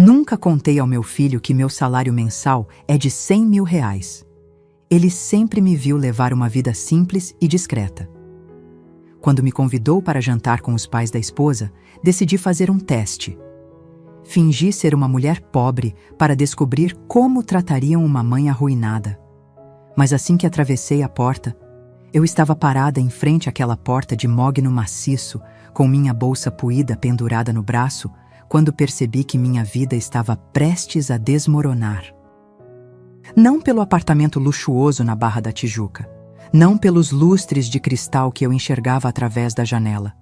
Nunca contei ao meu filho que meu salário mensal é de R$ 100.000. Ele sempre me viu levar uma vida simples e discreta. Quando me convidou para jantar com os pais da esposa, decidi fazer um teste. Fingi ser uma mulher pobre para descobrir como tratariam uma mãe arruinada. Mas assim que atravessei a porta, eu estava parada em frente àquela porta de mogno maciço, com minha bolsa puída pendurada no braço, quando percebi que minha vida estava prestes a desmoronar. Não pelo apartamento luxuoso na Barra da Tijuca, não pelos lustres de cristal que eu enxergava através da janela,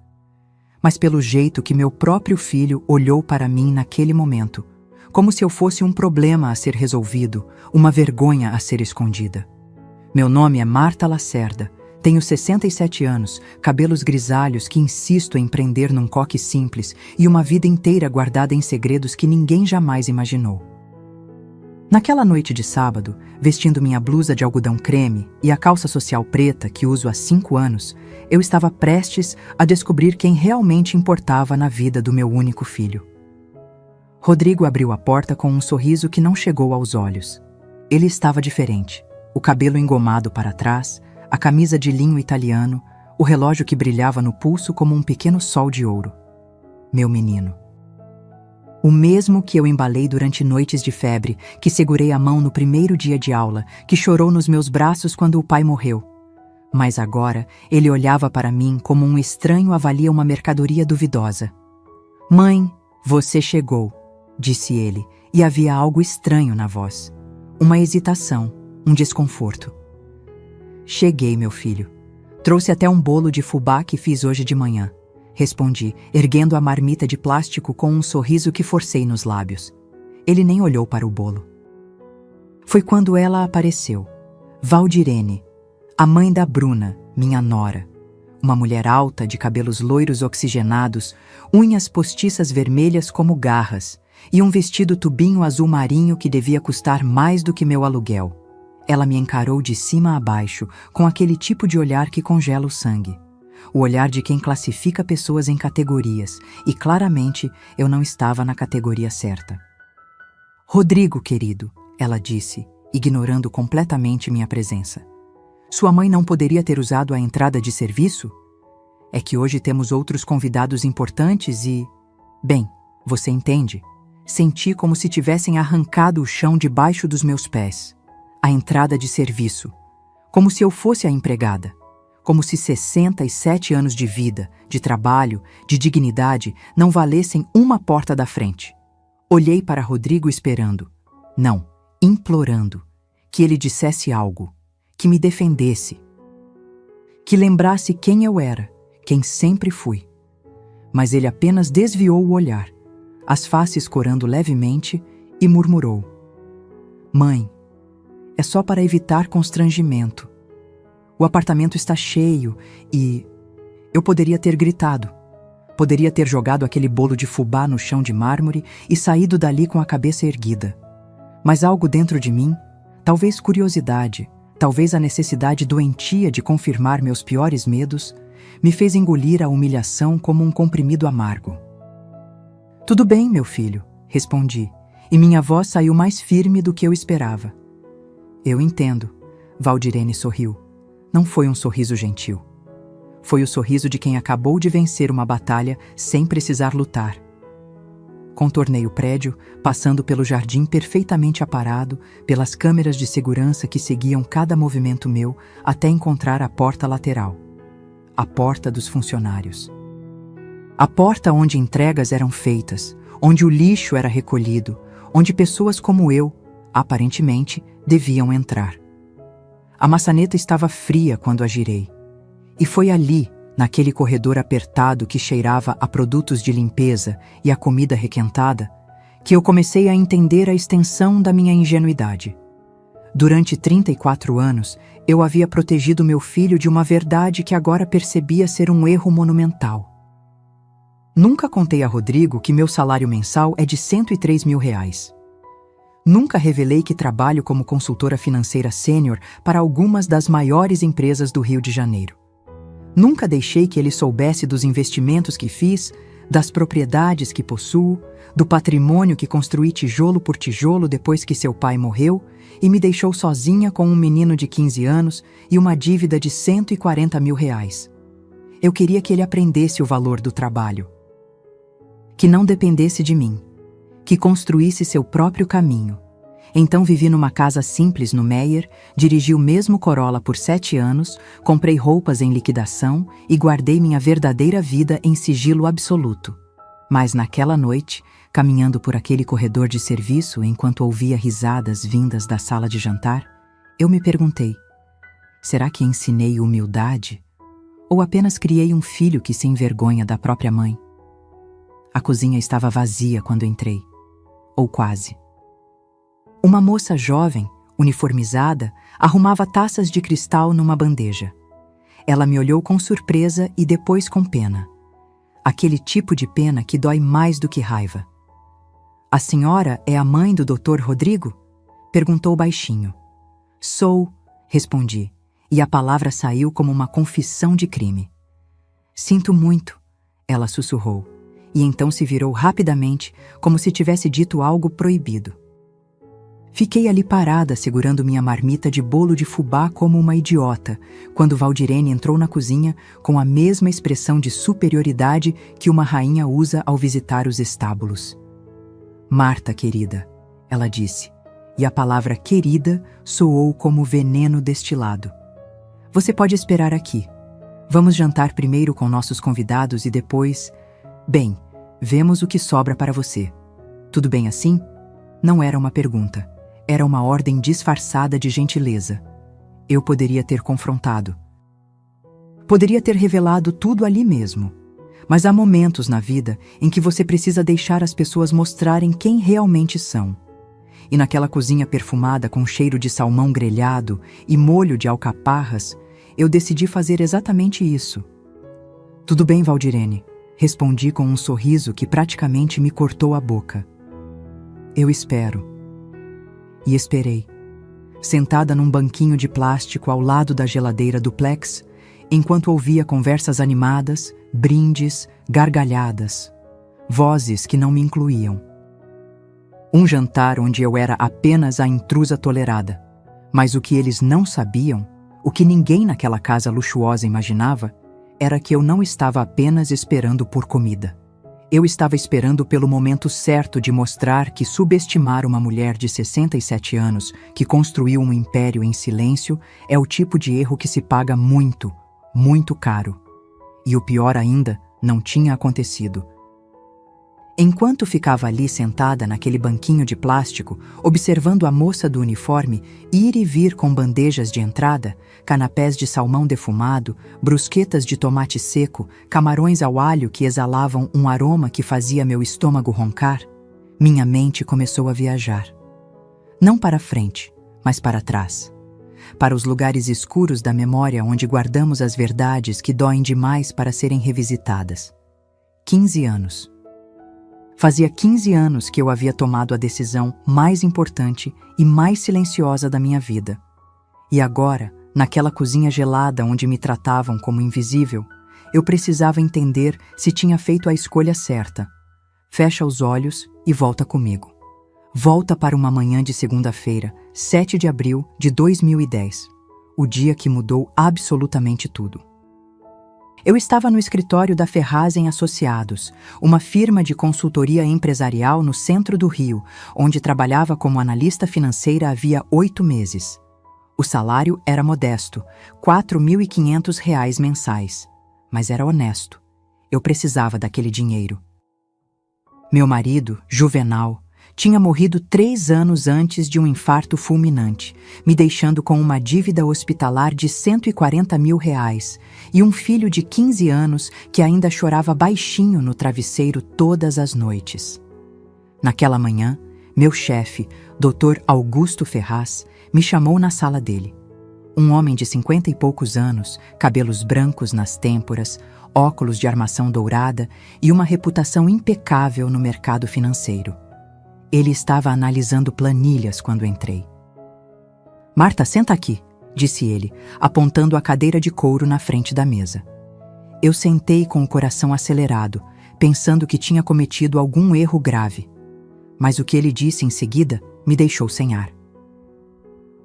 mas pelo jeito que meu próprio filho olhou para mim naquele momento, como se eu fosse um problema a ser resolvido, uma vergonha a ser escondida. Meu nome é Marta Lacerda, tenho 67 anos, cabelos grisalhos que insisto em prender num coque simples e uma vida inteira guardada em segredos que ninguém jamais imaginou. Naquela noite de sábado, vestindo minha blusa de algodão creme e a calça social preta que uso há 5 anos, eu estava prestes a descobrir quem realmente importava na vida do meu único filho. Rodrigo abriu a porta com um sorriso que não chegou aos olhos. Ele estava diferente, o cabelo engomado para trás, a camisa de linho italiano, o relógio que brilhava no pulso como um pequeno sol de ouro. Meu menino. O mesmo que eu embalei durante noites de febre, que segurei a mão no primeiro dia de aula, que chorou nos meus braços quando o pai morreu. Mas agora ele olhava para mim como um estranho avalia uma mercadoria duvidosa. "Mãe, você chegou", disse ele, e havia algo estranho na voz. Uma hesitação, um desconforto. "Cheguei, meu filho. Trouxe até um bolo de fubá que fiz hoje de manhã", respondi, erguendo a marmita de plástico com um sorriso que forcei nos lábios. Ele nem olhou para o bolo. Foi quando ela apareceu. Valdirene, a mãe da Bruna, minha nora. Uma mulher alta, de cabelos loiros oxigenados, unhas postiças vermelhas como garras, e um vestido tubinho azul marinho que devia custar mais do que meu aluguel. Ela me encarou de cima a baixo, com aquele tipo de olhar que congela o sangue. O olhar de quem classifica pessoas em categorias, e claramente eu não estava na categoria certa. "Rodrigo, querido", ela disse, ignorando completamente minha presença. "Sua mãe não poderia ter usado a entrada de serviço? É que hoje temos outros convidados importantes e... Bem, você entende. Senti como se tivessem arrancado o chão debaixo dos meus pés. A entrada de serviço. Como se eu fosse a empregada. Como se 67 anos de vida, de trabalho, de dignidade não valessem uma porta da frente. Olhei para Rodrigo esperando. Não, implorando. Que ele dissesse algo. Que me defendesse. Que lembrasse quem eu era, quem sempre fui. Mas ele apenas desviou o olhar, as faces corando levemente, e murmurou: "Mãe, é só para evitar constrangimento. O apartamento está cheio e..." Eu poderia ter gritado. Poderia ter jogado aquele bolo de fubá no chão de mármore e saído dali com a cabeça erguida. Mas algo dentro de mim, talvez curiosidade, talvez a necessidade doentia de confirmar meus piores medos, me fez engolir a humilhação como um comprimido amargo. "Tudo bem, meu filho", respondi, e minha voz saiu mais firme do que eu esperava. "Eu entendo", Valdirene sorriu. Não foi um sorriso gentil. Foi o sorriso de quem acabou de vencer uma batalha sem precisar lutar. Contornei o prédio, passando pelo jardim perfeitamente aparado, pelas câmeras de segurança que seguiam cada movimento meu, até encontrar a porta lateral. A porta dos funcionários. A porta onde entregas eram feitas, onde o lixo era recolhido, onde pessoas como eu, aparentemente, deviam entrar. A maçaneta estava fria quando a girei. E foi ali, naquele corredor apertado que cheirava a produtos de limpeza e a comida requentada, que eu comecei a entender a extensão da minha ingenuidade. Durante 34 anos, eu havia protegido meu filho de uma verdade que agora percebia ser um erro monumental. Nunca contei a Rodrigo que meu salário mensal é de R$ 103.000. Nunca revelei que trabalho como consultora financeira sênior para algumas das maiores empresas do Rio de Janeiro. Nunca deixei que ele soubesse dos investimentos que fiz, das propriedades que possuo, do patrimônio que construí tijolo por tijolo depois que seu pai morreu e me deixou sozinha com um menino de 15 anos e uma dívida de R$ 140 mil. Eu queria que ele aprendesse o valor do trabalho, que não dependesse de mim, que construísse seu próprio caminho. Então vivi numa casa simples no Meier, dirigi o mesmo Corolla por 7 anos, comprei roupas em liquidação e guardei minha verdadeira vida em sigilo absoluto. Mas naquela noite, caminhando por aquele corredor de serviço enquanto ouvia risadas vindas da sala de jantar, eu me perguntei: será que ensinei humildade? Ou apenas criei um filho que se envergonha da própria mãe? A cozinha estava vazia quando entrei. Ou quase. Uma moça jovem, uniformizada, arrumava taças de cristal numa bandeja. Ela me olhou com surpresa e depois com pena. Aquele tipo de pena que dói mais do que raiva. A senhora é a mãe do Dr. Rodrigo? Perguntou baixinho. Sou, respondi, e a palavra saiu como uma confissão de crime. Sinto muito, ela sussurrou, e então se virou rapidamente, como se tivesse dito algo proibido. Fiquei ali parada, segurando minha marmita de bolo de fubá como uma idiota, quando Valdirene entrou na cozinha com a mesma expressão de superioridade que uma rainha usa ao visitar os estábulos. Marta, querida, ela disse, e a palavra querida soou como veneno destilado. Você pode esperar aqui. Vamos jantar primeiro com nossos convidados e depois... Bem, vemos o que sobra para você. Tudo bem assim? Não era uma pergunta. Era uma ordem disfarçada de gentileza. Eu poderia ter confrontado. Poderia ter revelado tudo ali mesmo. Mas há momentos na vida em que você precisa deixar as pessoas mostrarem quem realmente são. E naquela cozinha perfumada com cheiro de salmão grelhado e molho de alcaparras, eu decidi fazer exatamente isso. Tudo bem, Valdirene, respondi com um sorriso que praticamente me cortou a boca. Eu espero. E esperei, sentada num banquinho de plástico ao lado da geladeira duplex, enquanto ouvia conversas animadas, brindes, gargalhadas, vozes que não me incluíam. Um jantar onde eu era apenas a intrusa tolerada, mas o que eles não sabiam, o que ninguém naquela casa luxuosa imaginava, era que eu não estava apenas esperando por comida. Eu estava esperando pelo momento certo de mostrar que subestimar uma mulher de 67 anos que construiu um império em silêncio é o tipo de erro que se paga muito, muito caro. E o pior ainda, não tinha acontecido. Enquanto ficava ali sentada naquele banquinho de plástico, observando a moça do uniforme ir e vir com bandejas de entrada, canapés de salmão defumado, brusquetas de tomate seco, camarões ao alho que exalavam um aroma que fazia meu estômago roncar, minha mente começou a viajar. Não para frente, mas para trás. Para os lugares escuros da memória onde guardamos as verdades que doem demais para serem revisitadas. 15 anos. Fazia 15 anos que eu havia tomado a decisão mais importante e mais silenciosa da minha vida. E agora, naquela cozinha gelada onde me tratavam como invisível, eu precisava entender se tinha feito a escolha certa. Fecha os olhos e volta comigo. Volta para uma manhã de segunda-feira, 7 de abril de 2010, o dia que mudou absolutamente tudo. Eu estava no escritório da Ferraz em Associados, uma firma de consultoria empresarial no centro do Rio, onde trabalhava como analista financeira havia 8 meses. O salário era modesto, R$ 4.500 mensais, mas era honesto. Eu precisava daquele dinheiro. Meu marido, Juvenal, tinha morrido 3 anos antes de um infarto fulminante, me deixando com uma dívida hospitalar de R$ 140 mil e um filho de 15 anos que ainda chorava baixinho no travesseiro todas as noites. Naquela manhã, meu chefe, Dr. Augusto Ferraz, me chamou na sala dele. Um homem de 50 e poucos anos, cabelos brancos nas têmporas, óculos de armação dourada e uma reputação impecável no mercado financeiro. Ele estava analisando planilhas quando entrei. Marta, senta aqui, disse ele, apontando a cadeira de couro na frente da mesa. Eu sentei com o coração acelerado, pensando que tinha cometido algum erro grave. Mas o que ele disse em seguida me deixou sem ar.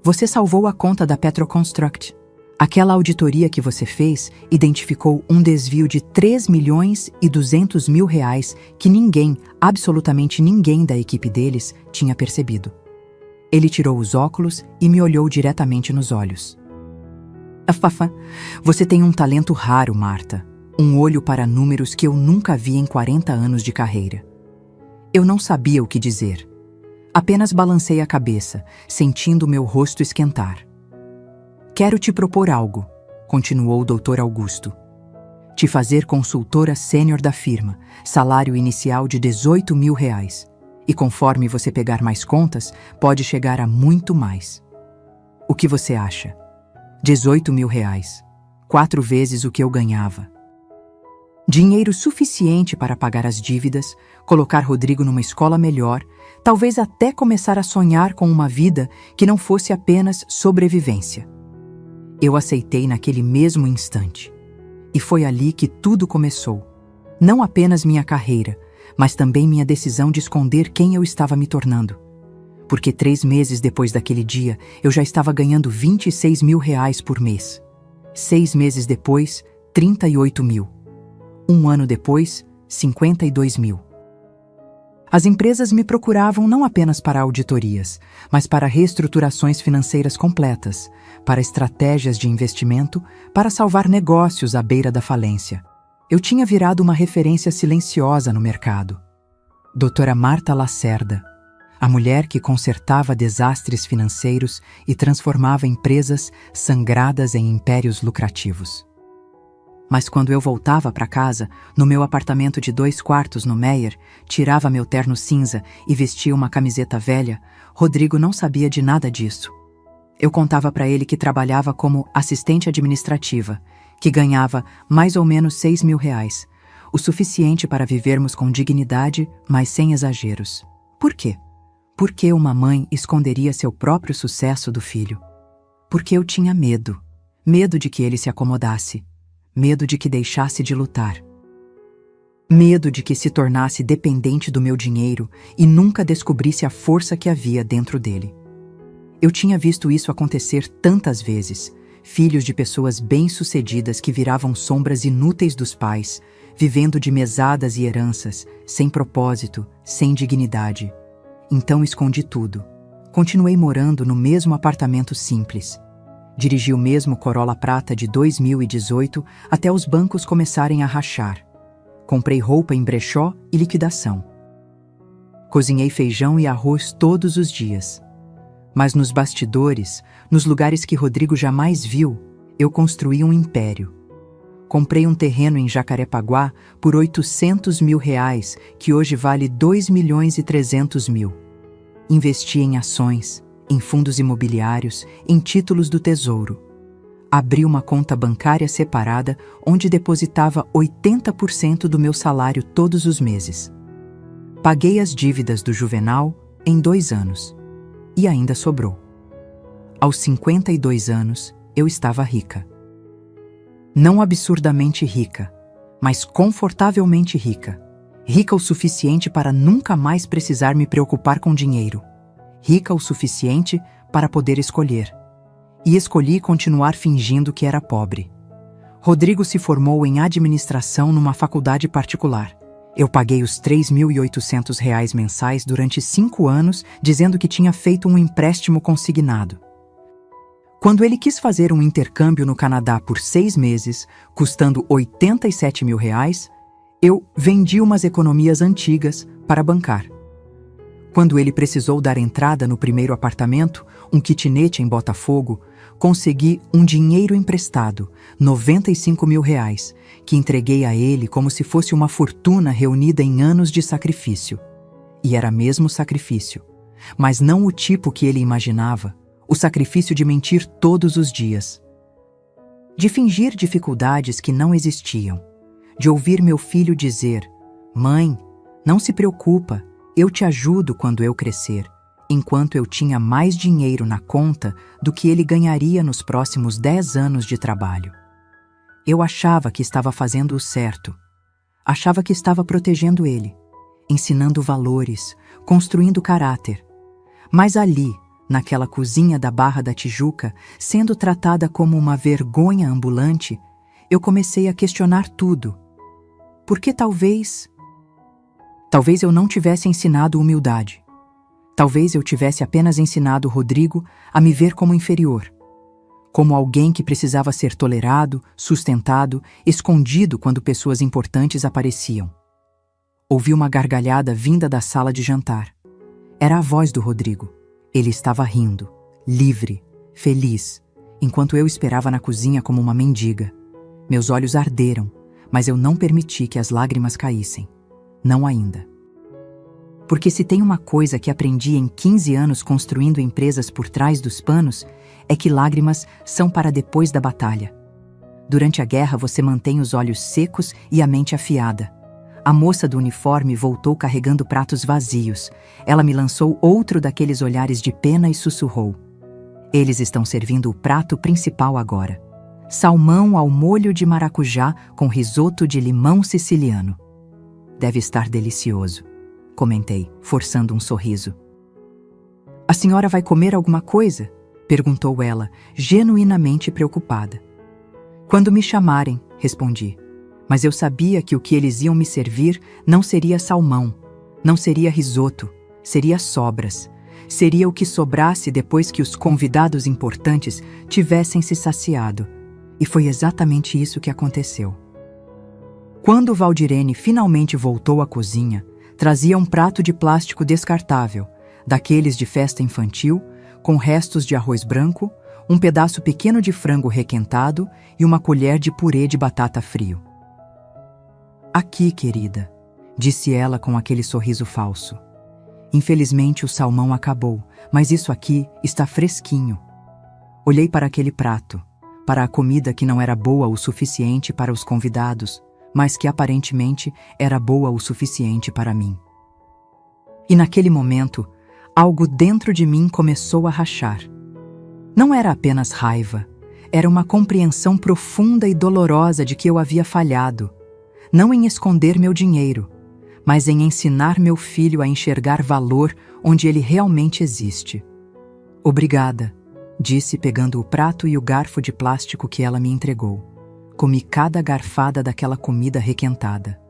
Você salvou a conta da Petroconstruct. Aquela auditoria que você fez identificou um desvio de 3.200.000 reais que ninguém, absolutamente ninguém da equipe deles, tinha percebido. Ele tirou os óculos e me olhou diretamente nos olhos. Afafa, você tem um talento raro, Marta. Um olho para números que eu nunca vi em 40 anos de carreira. Eu não sabia o que dizer. Apenas balancei a cabeça, sentindo meu rosto esquentar. Quero te propor algo, continuou o Dr. Augusto. Te fazer consultora sênior da firma, salário inicial de 18.000 reais. E conforme você pegar mais contas, pode chegar a muito mais. O que você acha? 18.000 reais. 4 vezes o que eu ganhava. Dinheiro suficiente para pagar as dívidas, colocar Rodrigo numa escola melhor, talvez até começar a sonhar com uma vida que não fosse apenas sobrevivência. Eu aceitei naquele mesmo instante. E foi ali que tudo começou. Não apenas minha carreira, mas também minha decisão de esconder quem eu estava me tornando. Porque 3 meses depois daquele dia, eu já estava ganhando 26.000 reais por mês. 6 meses depois, 38.000. 1 ano depois, 52.000. As empresas me procuravam não apenas para auditorias, mas para reestruturações financeiras completas, para estratégias de investimento, para salvar negócios à beira da falência. Eu tinha virado uma referência silenciosa no mercado. Doutora Marta Lacerda, a mulher que consertava desastres financeiros e transformava empresas sangradas em impérios lucrativos. Mas quando eu voltava para casa, no meu apartamento de 2 quartos no Meier, tirava meu terno cinza e vestia uma camiseta velha, Rodrigo não sabia de nada disso. Eu contava para ele que trabalhava como assistente administrativa, que ganhava mais ou menos 6.000 reais, o suficiente para vivermos com dignidade, mas sem exageros. Por quê? Por que uma mãe esconderia seu próprio sucesso do filho? Porque eu tinha medo. Medo de que ele se acomodasse. Medo de que deixasse de lutar. Medo de que se tornasse dependente do meu dinheiro e nunca descobrisse a força que havia dentro dele. Eu tinha visto isso acontecer tantas vezes, filhos de pessoas bem-sucedidas que viravam sombras inúteis dos pais, vivendo de mesadas e heranças, sem propósito, sem dignidade. Então escondi tudo. Continuei morando no mesmo apartamento simples. Dirigi o mesmo Corolla prata de 2018 até os bancos começarem a rachar. Comprei roupa em brechó e liquidação. Cozinhei feijão e arroz todos os dias. Mas nos bastidores, nos lugares que Rodrigo jamais viu, eu construí um império. Comprei um terreno em Jacarepaguá por 800.000 reais, que hoje vale 2.300.000. Investi em ações, em fundos imobiliários, em títulos do Tesouro. Abri uma conta bancária separada onde depositava 80% do meu salário todos os meses. Paguei as dívidas do Juvenal em 2 anos. E ainda sobrou. Aos 52 anos, eu estava rica. Não absurdamente rica, mas confortavelmente rica. Rica o suficiente para nunca mais precisar me preocupar com dinheiro. Rica o suficiente para poder escolher. E escolhi continuar fingindo que era pobre. Rodrigo se formou em administração numa faculdade particular. Eu paguei os 3.800 reais mensais durante 5 anos, dizendo que tinha feito um empréstimo consignado. Quando ele quis fazer um intercâmbio no Canadá por 6 meses, custando 87.000 reais, eu vendi umas economias antigas para bancar. Quando ele precisou dar entrada no primeiro apartamento, um kitnet em Botafogo, consegui um dinheiro emprestado, 95.000 reais, que entreguei a ele como se fosse uma fortuna reunida em anos de sacrifício. E era mesmo sacrifício, mas não o tipo que ele imaginava, o sacrifício de mentir todos os dias. De fingir dificuldades que não existiam, de ouvir meu filho dizer: "Mãe, não se preocupa, eu te ajudo quando eu crescer", enquanto eu tinha mais dinheiro na conta do que ele ganharia nos próximos 10 anos de trabalho. Eu achava que estava fazendo o certo. Achava que estava protegendo ele, ensinando valores, construindo caráter. Mas ali, naquela cozinha da Barra da Tijuca, sendo tratada como uma vergonha ambulante, eu comecei a questionar tudo. Porque talvez eu não tivesse ensinado humildade. Talvez eu tivesse apenas ensinado Rodrigo a me ver como inferior, como alguém que precisava ser tolerado, sustentado, escondido quando pessoas importantes apareciam. Ouvi uma gargalhada vinda da sala de jantar. Era a voz do Rodrigo. Ele estava rindo, livre, feliz, enquanto eu esperava na cozinha como uma mendiga. Meus olhos arderam, mas eu não permiti que as lágrimas caíssem. Não ainda. Porque se tem uma coisa que aprendi em 15 anos construindo empresas por trás dos panos, é que lágrimas são para depois da batalha. Durante a guerra você mantém os olhos secos e a mente afiada. A moça do uniforme voltou carregando pratos vazios. Ela me lançou outro daqueles olhares de pena e sussurrou: "Eles estão servindo o prato principal agora. Salmão ao molho de maracujá com risoto de limão siciliano. Deve estar delicioso", comentei, forçando um sorriso. "A senhora vai comer alguma coisa?", perguntou ela, genuinamente preocupada. "Quando me chamarem", respondi. Mas eu sabia que o que eles iam me servir não seria salmão, não seria risoto, seria sobras. Seria o que sobrasse depois que os convidados importantes tivessem se saciado. E foi exatamente isso que aconteceu. Quando Valdirene finalmente voltou à cozinha, trazia um prato de plástico descartável, daqueles de festa infantil, com restos de arroz branco, um pedaço pequeno de frango requentado e uma colher de purê de batata frio. "Aqui, querida", disse ela com aquele sorriso falso. "Infelizmente o salmão acabou, mas isso aqui está fresquinho." Olhei para aquele prato, para a comida que não era boa o suficiente para os convidados, mas que aparentemente era boa o suficiente para mim. E naquele momento, algo dentro de mim começou a rachar. Não era apenas raiva, era uma compreensão profunda e dolorosa de que eu havia falhado, não em esconder meu dinheiro, mas em ensinar meu filho a enxergar valor onde ele realmente existe. "Obrigada", disse pegando o prato e o garfo de plástico que ela me entregou. Comi cada garfada daquela comida requentada,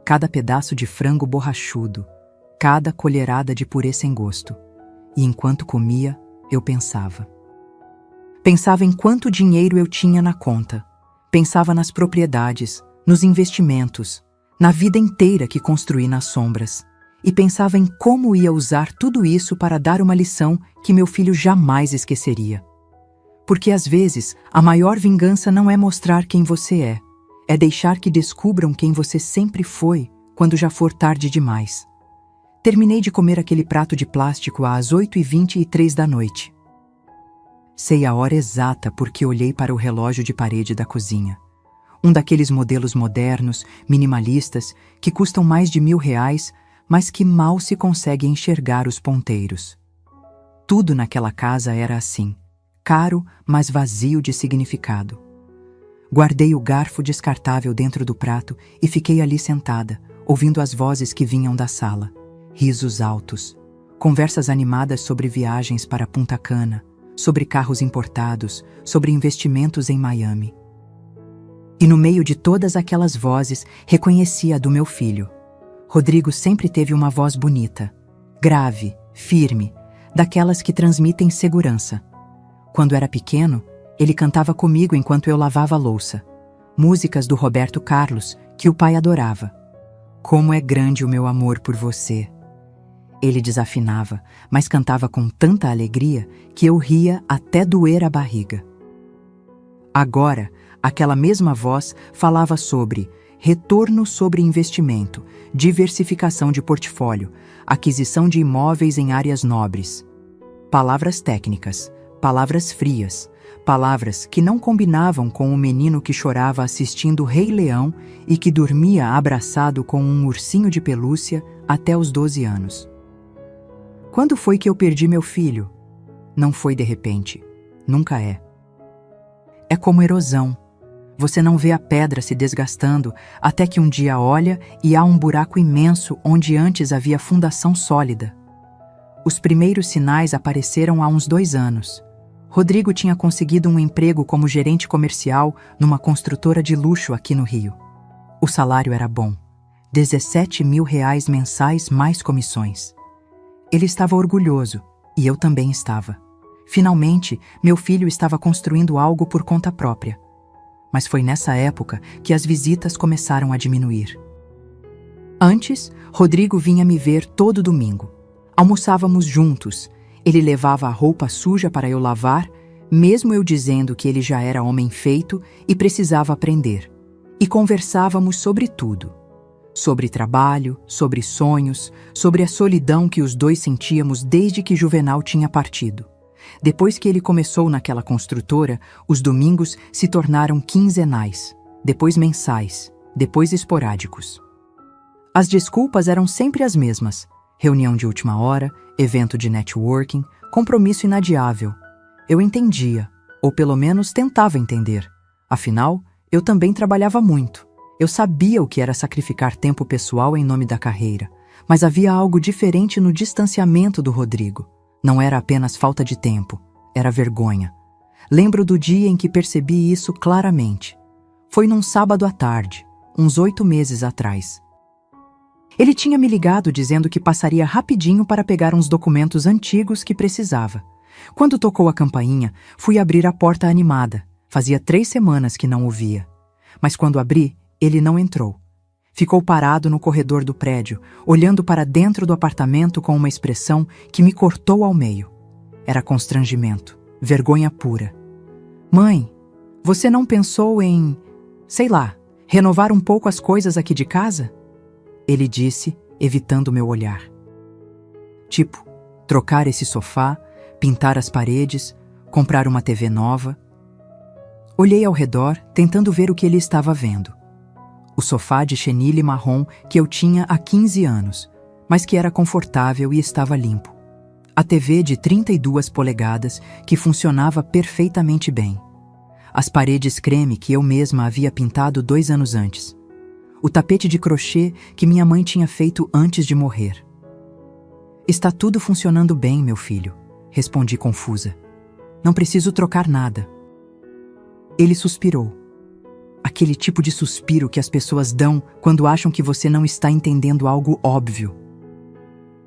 cada pedaço de frango borrachudo, cada colherada de purê sem gosto. E enquanto comia, eu pensava. Pensava em quanto dinheiro eu tinha na conta. Pensava nas propriedades, nos investimentos, na vida inteira que construí nas sombras. E pensava em como ia usar tudo isso para dar uma lição que meu filho jamais esqueceria. Porque às vezes, a maior vingança não é mostrar quem você é deixar que descubram quem você sempre foi quando já for tarde demais. Terminei de comer aquele prato de plástico às 8h23 da noite. Sei a hora exata porque olhei para o relógio de parede da cozinha. Um daqueles modelos modernos, minimalistas, que custam mais de R$1.000, mas que mal se consegue enxergar os ponteiros. Tudo naquela casa era assim, caro, mas vazio de significado. Guardei o garfo descartável dentro do prato e fiquei ali sentada, ouvindo as vozes que vinham da sala. Risos altos, conversas animadas sobre viagens para Punta Cana, sobre carros importados, sobre investimentos em Miami. E no meio de todas aquelas vozes, reconheci a do meu filho. Rodrigo sempre teve uma voz bonita, grave, firme, daquelas que transmitem segurança. Quando era pequeno, ele cantava comigo enquanto eu lavava a louça. Músicas do Roberto Carlos, que o pai adorava. "Como é grande o meu amor por você." Ele desafinava, mas cantava com tanta alegria que eu ria até doer a barriga. Agora, aquela mesma voz falava sobre retorno sobre investimento, diversificação de portfólio, aquisição de imóveis em áreas nobres. Palavras técnicas, palavras frias, palavras que não combinavam com o menino que chorava assistindo o Rei Leão e que dormia abraçado com um ursinho de pelúcia até os 12 anos. Quando foi que eu perdi meu filho? Não foi de repente. Nunca é. É como erosão. Você não vê a pedra se desgastando até que um dia olha e há um buraco imenso onde antes havia fundação sólida. Os primeiros sinais apareceram há uns 2 anos. Rodrigo tinha conseguido um emprego como gerente comercial numa construtora de luxo aqui no Rio. O salário era bom, 17 mil reais mensais mais comissões. Ele estava orgulhoso, e eu também estava. Finalmente, meu filho estava construindo algo por conta própria. Mas foi nessa época que as visitas começaram a diminuir. Antes, Rodrigo vinha me ver todo domingo. Almoçávamos juntos. Ele levava a roupa suja para eu lavar, mesmo eu dizendo que ele já era homem feito e precisava aprender. E conversávamos sobre tudo. Sobre trabalho, sobre sonhos, sobre a solidão que os dois sentíamos desde que Juvenal tinha partido. Depois que ele começou naquela construtora, os domingos se tornaram quinzenais, depois mensais, depois esporádicos. As desculpas eram sempre as mesmas: reunião de última hora, evento de networking, compromisso inadiável. Eu entendia, ou pelo menos tentava entender. Afinal, eu também trabalhava muito. Eu sabia o que era sacrificar tempo pessoal em nome da carreira, mas havia algo diferente no distanciamento do Rodrigo. Não era apenas falta de tempo, era vergonha. Lembro do dia em que percebi isso claramente. Foi num sábado à tarde, uns 8 meses atrás. Ele tinha me ligado dizendo que passaria rapidinho para pegar uns documentos antigos que precisava. Quando tocou a campainha, fui abrir a porta animada. Fazia 3 semanas que não o via. Mas quando abri, ele não entrou. Ficou parado no corredor do prédio, olhando para dentro do apartamento com uma expressão que me cortou ao meio. Era constrangimento, vergonha pura. Mãe, você não pensou em, sei lá, renovar um pouco as coisas aqui de casa? Ele disse, evitando meu olhar. Tipo, trocar esse sofá, pintar as paredes, comprar uma TV nova. Olhei ao redor, tentando ver o que ele estava vendo. O sofá de chenille marrom que eu tinha há 15 anos, mas que era confortável e estava limpo. A TV de 32 polegadas que funcionava perfeitamente bem. As paredes creme que eu mesma havia pintado 2 anos antes. O tapete de crochê que minha mãe tinha feito antes de morrer. Está tudo funcionando bem, meu filho, respondi confusa. Não preciso trocar nada. Ele suspirou. Aquele tipo de suspiro que as pessoas dão quando acham que você não está entendendo algo óbvio.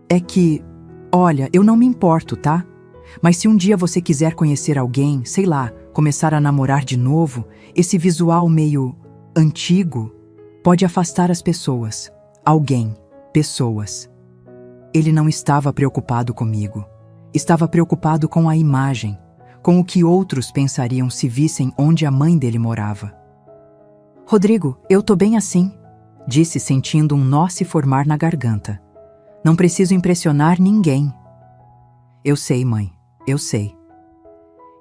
É que, olha, eu não me importo, tá? Mas se um dia você quiser conhecer alguém, sei lá, começar a namorar de novo, esse visual meio antigo pode afastar as pessoas. Alguém, pessoas. Ele não estava preocupado comigo. Estava preocupado com a imagem, com o que outros pensariam se vissem onde a mãe dele morava. Rodrigo, eu tô bem assim, disse sentindo um nó se formar na garganta. Não preciso impressionar ninguém. Eu sei, mãe, eu sei.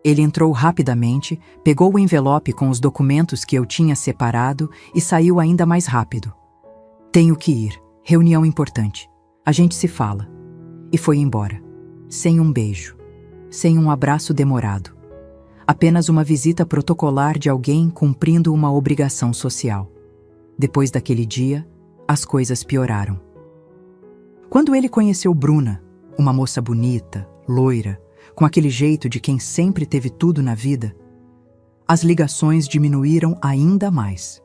Ele entrou rapidamente, pegou o envelope com os documentos que eu tinha separado e saiu ainda mais rápido. Tenho que ir, reunião importante. A gente se fala. E foi embora, sem um beijo, sem um abraço demorado. Apenas uma visita protocolar de alguém cumprindo uma obrigação social. Depois daquele dia, as coisas pioraram. Quando ele conheceu Bruna, uma moça bonita, loira, com aquele jeito de quem sempre teve tudo na vida, as ligações diminuíram ainda mais.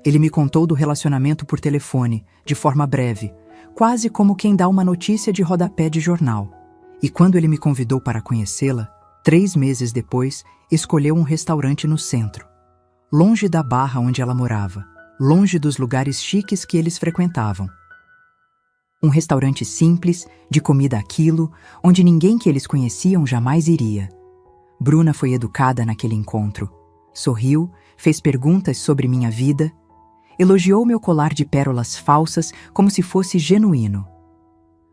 Ele me contou do relacionamento por telefone, de forma breve, quase como quem dá uma notícia de rodapé de jornal. E quando ele me convidou para conhecê-la, 3 meses depois, escolheu um restaurante no centro, longe da Barra onde ela morava, longe dos lugares chiques que eles frequentavam. Um restaurante simples, de comida a quilo, onde ninguém que eles conheciam jamais iria. Bruna foi educada naquele encontro. Sorriu, fez perguntas sobre minha vida, elogiou meu colar de pérolas falsas como se fosse genuíno.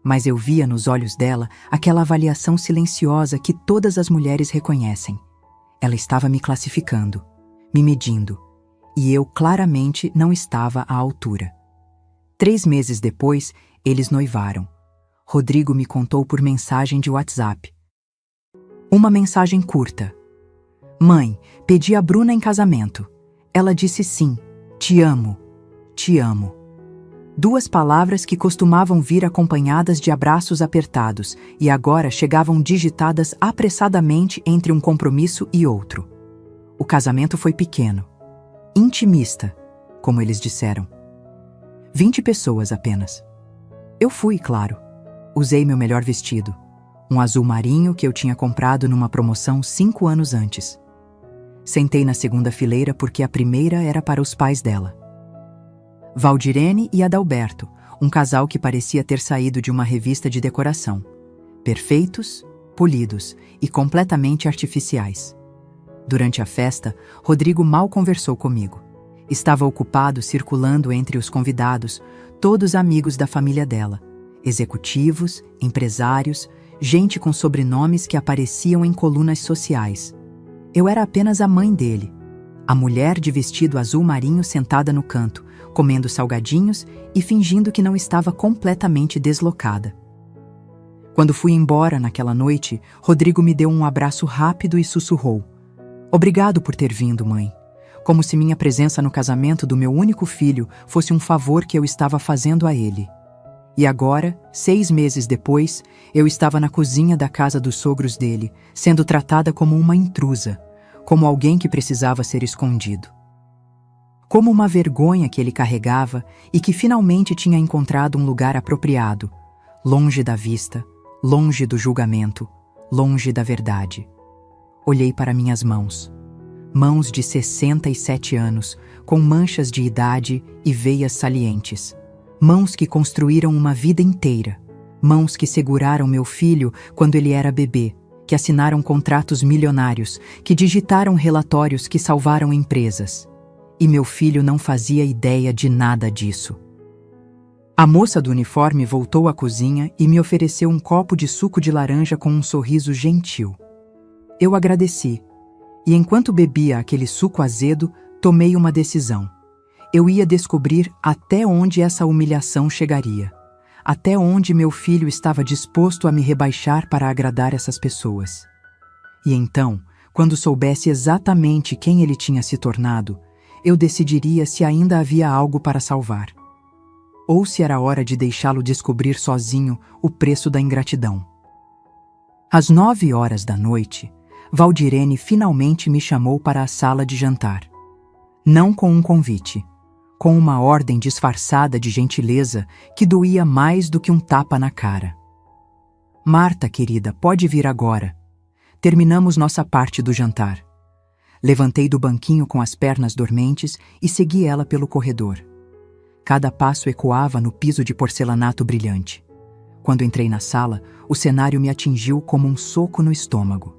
Mas eu via nos olhos dela aquela avaliação silenciosa que todas as mulheres reconhecem. Ela estava me classificando, me medindo, e eu claramente não estava à altura. 3 meses depois, eles noivaram. Rodrigo me contou por mensagem de WhatsApp. Uma mensagem curta. Mãe, pedi a Bruna em casamento. Ela disse sim. Te amo. Te amo. 2 palavras que costumavam vir acompanhadas de abraços apertados e agora chegavam digitadas apressadamente entre um compromisso e outro. O casamento foi pequeno. Intimista, como eles disseram. 20 pessoas apenas. Eu fui, claro. Usei meu melhor vestido, um azul marinho que eu tinha comprado numa promoção 5 anos antes. Sentei na segunda fileira porque a primeira era para os pais dela. Valdirene e Adalberto, um casal que parecia ter saído de uma revista de decoração. Perfeitos, polidos e completamente artificiais. Durante a festa, Rodrigo mal conversou comigo. Estava ocupado circulando entre os convidados, todos amigos da família dela. Executivos, empresários, gente com sobrenomes que apareciam em colunas sociais. Eu era apenas a mãe dele, a mulher de vestido azul marinho sentada no canto, comendo salgadinhos e fingindo que não estava completamente deslocada. Quando fui embora naquela noite, Rodrigo me deu um abraço rápido e sussurrou: "Obrigado por ter vindo, mãe." Como se minha presença no casamento do meu único filho fosse um favor que eu estava fazendo a ele. E agora, 6 meses depois, eu estava na cozinha da casa dos sogros dele, sendo tratada como uma intrusa, como alguém que precisava ser escondido. Como uma vergonha que ele carregava e que finalmente tinha encontrado um lugar apropriado, longe da vista, longe do julgamento, longe da verdade. Olhei para minhas mãos. Mãos de 67 anos, com manchas de idade e veias salientes. Mãos que construíram uma vida inteira. Mãos que seguraram meu filho quando ele era bebê, que assinaram contratos milionários, que digitaram relatórios que salvaram empresas. E meu filho não fazia ideia de nada disso. A moça do uniforme voltou à cozinha e me ofereceu um copo de suco de laranja com um sorriso gentil. Eu agradeci. E enquanto bebia aquele suco azedo, tomei uma decisão. Eu ia descobrir até onde essa humilhação chegaria. Até onde meu filho estava disposto a me rebaixar para agradar essas pessoas. E então, quando soubesse exatamente quem ele tinha se tornado, eu decidiria se ainda havia algo para salvar. Ou se era hora de deixá-lo descobrir sozinho o preço da ingratidão. Às 9 horas da noite, Valdirene finalmente me chamou para a sala de jantar. Não com um convite, com uma ordem disfarçada de gentileza que doía mais do que um tapa na cara. "Marta, querida, pode vir agora. Terminamos nossa parte do jantar." Levantei do banquinho com as pernas dormentes e segui ela pelo corredor. Cada passo ecoava no piso de porcelanato brilhante. Quando entrei na sala, o cenário me atingiu como um soco no estômago.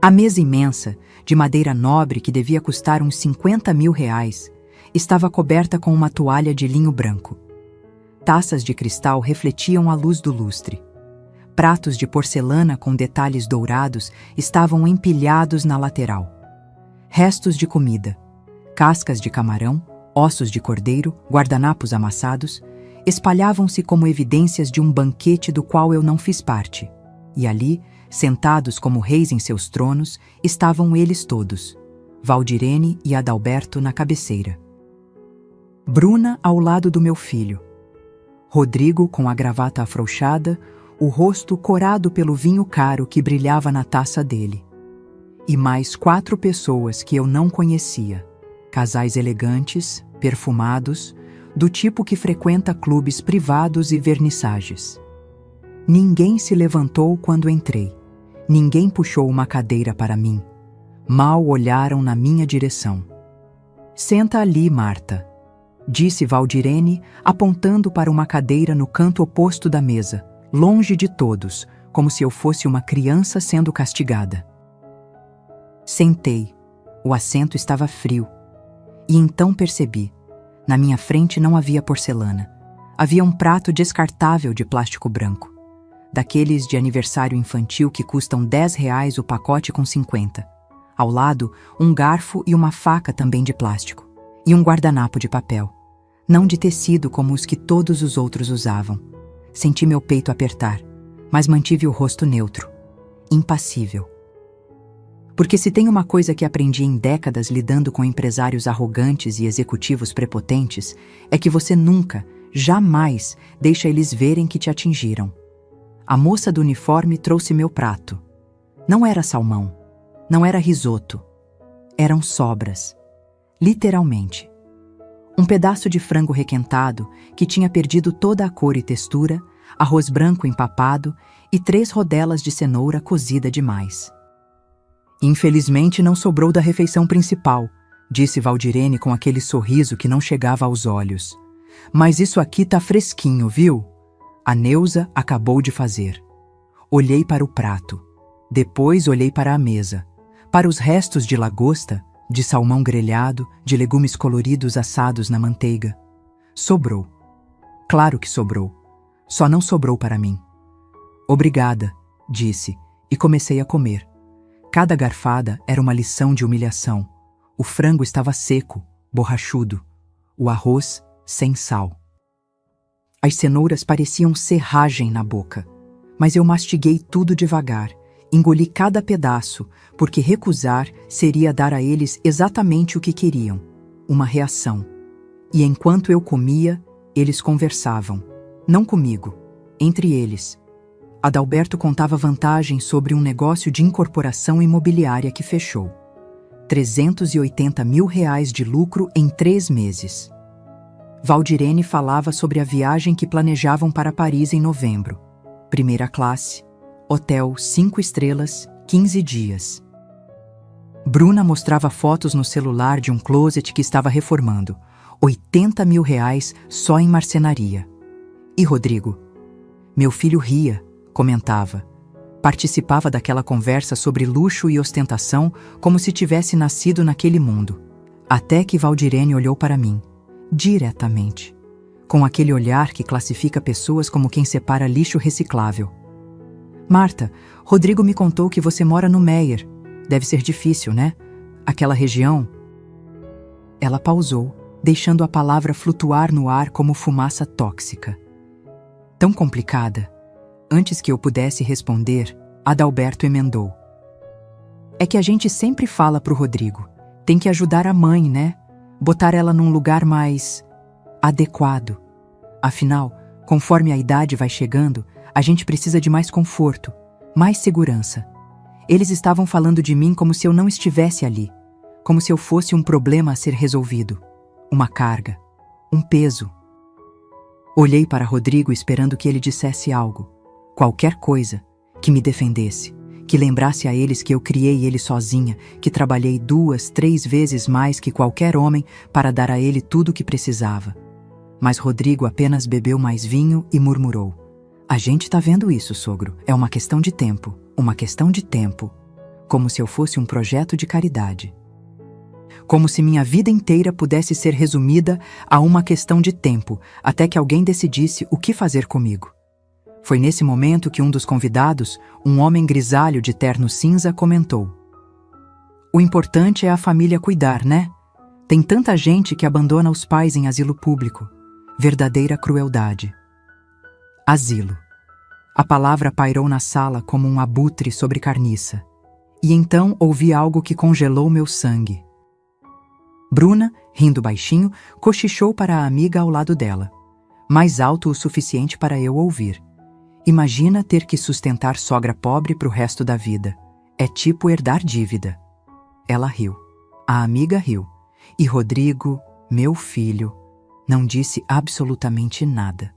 A mesa imensa, de madeira nobre que devia custar uns 50 mil reais, estava coberta com uma toalha de linho branco. Taças de cristal refletiam a luz do lustre. Pratos de porcelana com detalhes dourados estavam empilhados na lateral. Restos de comida, cascas de camarão, ossos de cordeiro, guardanapos amassados, espalhavam-se como evidências de um banquete do qual eu não fiz parte. E ali, sentados como reis em seus tronos, estavam eles todos, Valdirene e Adalberto na cabeceira. Bruna ao lado do meu filho. Rodrigo com a gravata afrouxada, o rosto corado pelo vinho caro que brilhava na taça dele. E mais 4 pessoas que eu não conhecia, casais elegantes, perfumados, do tipo que frequenta clubes privados e vernissagens. Ninguém se levantou quando entrei. Ninguém puxou uma cadeira para mim. Mal olharam na minha direção. "Senta ali, Marta", disse Valdirene, apontando para uma cadeira no canto oposto da mesa, longe de todos, como se eu fosse uma criança sendo castigada. Sentei. O assento estava frio. E então percebi. Na minha frente não havia porcelana. Havia um prato descartável de plástico branco. Daqueles de aniversário infantil que custam R$ 10 o pacote com 50. Ao lado, um garfo e uma faca também de plástico. E um guardanapo de papel. Não de tecido como os que todos os outros usavam. Senti meu peito apertar, mas mantive o rosto neutro. Impassível. Porque se tem uma coisa que aprendi em décadas lidando com empresários arrogantes e executivos prepotentes, é que você nunca, jamais, deixa eles verem que te atingiram. A moça do uniforme trouxe meu prato. Não era salmão, não era risoto. Eram sobras. Literalmente. Um pedaço de frango requentado, que tinha perdido toda a cor e textura, arroz branco empapado e 3 rodelas de cenoura cozida demais. Infelizmente não sobrou da refeição principal, disse Valdirene com aquele sorriso que não chegava aos olhos. Mas isso aqui tá fresquinho, viu? A Neuza acabou de fazer. Olhei para o prato. Depois olhei para a mesa. Para os restos de lagosta, de salmão grelhado, de legumes coloridos assados na manteiga. Sobrou. Claro que sobrou. Só não sobrou para mim. Obrigada, disse, e comecei a comer. Cada garfada era uma lição de humilhação. O frango estava seco, borrachudo. O arroz, sem sal. As cenouras pareciam serragem na boca. Mas eu mastiguei tudo devagar. Engoli cada pedaço, porque recusar seria dar a eles exatamente o que queriam, uma reação. E enquanto eu comia, eles conversavam. Não comigo, entre eles. Adalberto contava vantagens sobre um negócio de incorporação imobiliária que fechou. 380 mil reais de lucro em 3 meses. Valdirene falava sobre a viagem que planejavam para Paris em novembro. Primeira classe. Hotel 5 estrelas, 15 dias. Bruna mostrava fotos no celular de um closet que estava reformando. 80 mil reais só em marcenaria. E Rodrigo? Meu filho ria, comentava. Participava daquela conversa sobre luxo e ostentação como se tivesse nascido naquele mundo. Até que Valdirene olhou para mim, diretamente, com aquele olhar que classifica pessoas como quem separa lixo reciclável. Marta, Rodrigo me contou que você mora no Meier. Deve ser difícil, né? Aquela região. Ela pausou, deixando a palavra flutuar no ar como fumaça tóxica. Tão complicada. Antes que eu pudesse responder, Adalberto emendou. É que a gente sempre fala pro Rodrigo. Tem que ajudar a mãe, né? Botar ela num lugar mais adequado. Afinal, conforme a idade vai chegando, a gente precisa de mais conforto, mais segurança. Eles estavam falando de mim como se eu não estivesse ali, como se eu fosse um problema a ser resolvido, uma carga, um peso. Olhei para Rodrigo esperando que ele dissesse algo, qualquer coisa, que me defendesse, que lembrasse a eles que eu criei ele sozinha, que trabalhei 2, 3 vezes mais que qualquer homem para dar a ele tudo o que precisava. Mas Rodrigo apenas bebeu mais vinho e murmurou. A gente tá vendo isso, sogro. É uma questão de tempo. Uma questão de tempo. Como se eu fosse um projeto de caridade. Como se minha vida inteira pudesse ser resumida a uma questão de tempo, até que alguém decidisse o que fazer comigo. Foi nesse momento que um dos convidados, um homem grisalho de terno cinza, comentou. O importante é a família cuidar, né? Tem tanta gente que abandona os pais em asilo público. Verdadeira crueldade. Asilo. A palavra pairou na sala como um abutre sobre carniça. E então ouvi algo que congelou meu sangue. Bruna, rindo baixinho, cochichou para a amiga ao lado dela. Mais alto o suficiente para eu ouvir. Imagina ter que sustentar sogra pobre pro resto da vida. É tipo herdar dívida. Ela riu. A amiga riu. E Rodrigo, meu filho, não disse absolutamente nada.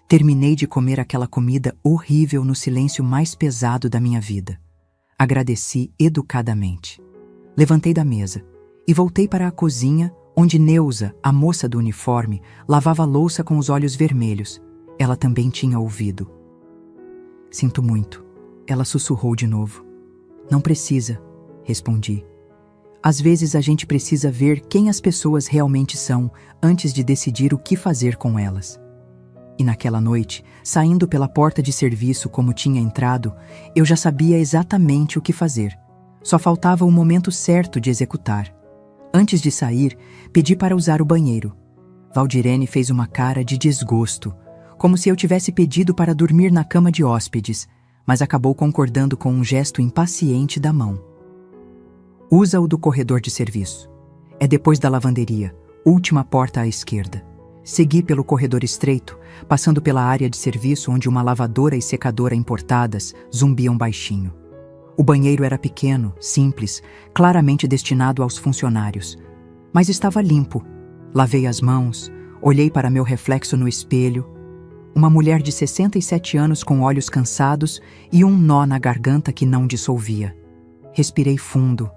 Terminei de comer aquela comida horrível no silêncio mais pesado da minha vida. Agradeci educadamente. Levantei da mesa e voltei para a cozinha, onde Neuza, a moça do uniforme, lavava a louça com os olhos vermelhos. Ela também tinha ouvido. Sinto muito. Ela sussurrou de novo. Não precisa, respondi. Às vezes a gente precisa ver quem as pessoas realmente são antes de decidir o que fazer com elas. E naquela noite, saindo pela porta de serviço como tinha entrado, eu já sabia exatamente o que fazer. Só faltava o momento certo de executar. Antes de sair, pedi para usar o banheiro. Valdirene fez uma cara de desgosto, como se eu tivesse pedido para dormir na cama de hóspedes, mas acabou concordando com um gesto impaciente da mão. Usa o do corredor de serviço. É depois da lavanderia, última porta à esquerda. Segui pelo corredor estreito, passando pela área de serviço onde uma lavadora e secadora importadas zumbiam baixinho. O banheiro era pequeno, simples, claramente destinado aos funcionários. Mas estava limpo. Lavei as mãos, olhei para meu reflexo no espelho. Uma mulher de 67 anos com olhos cansados e um nó na garganta que não dissolvia. Respirei fundo.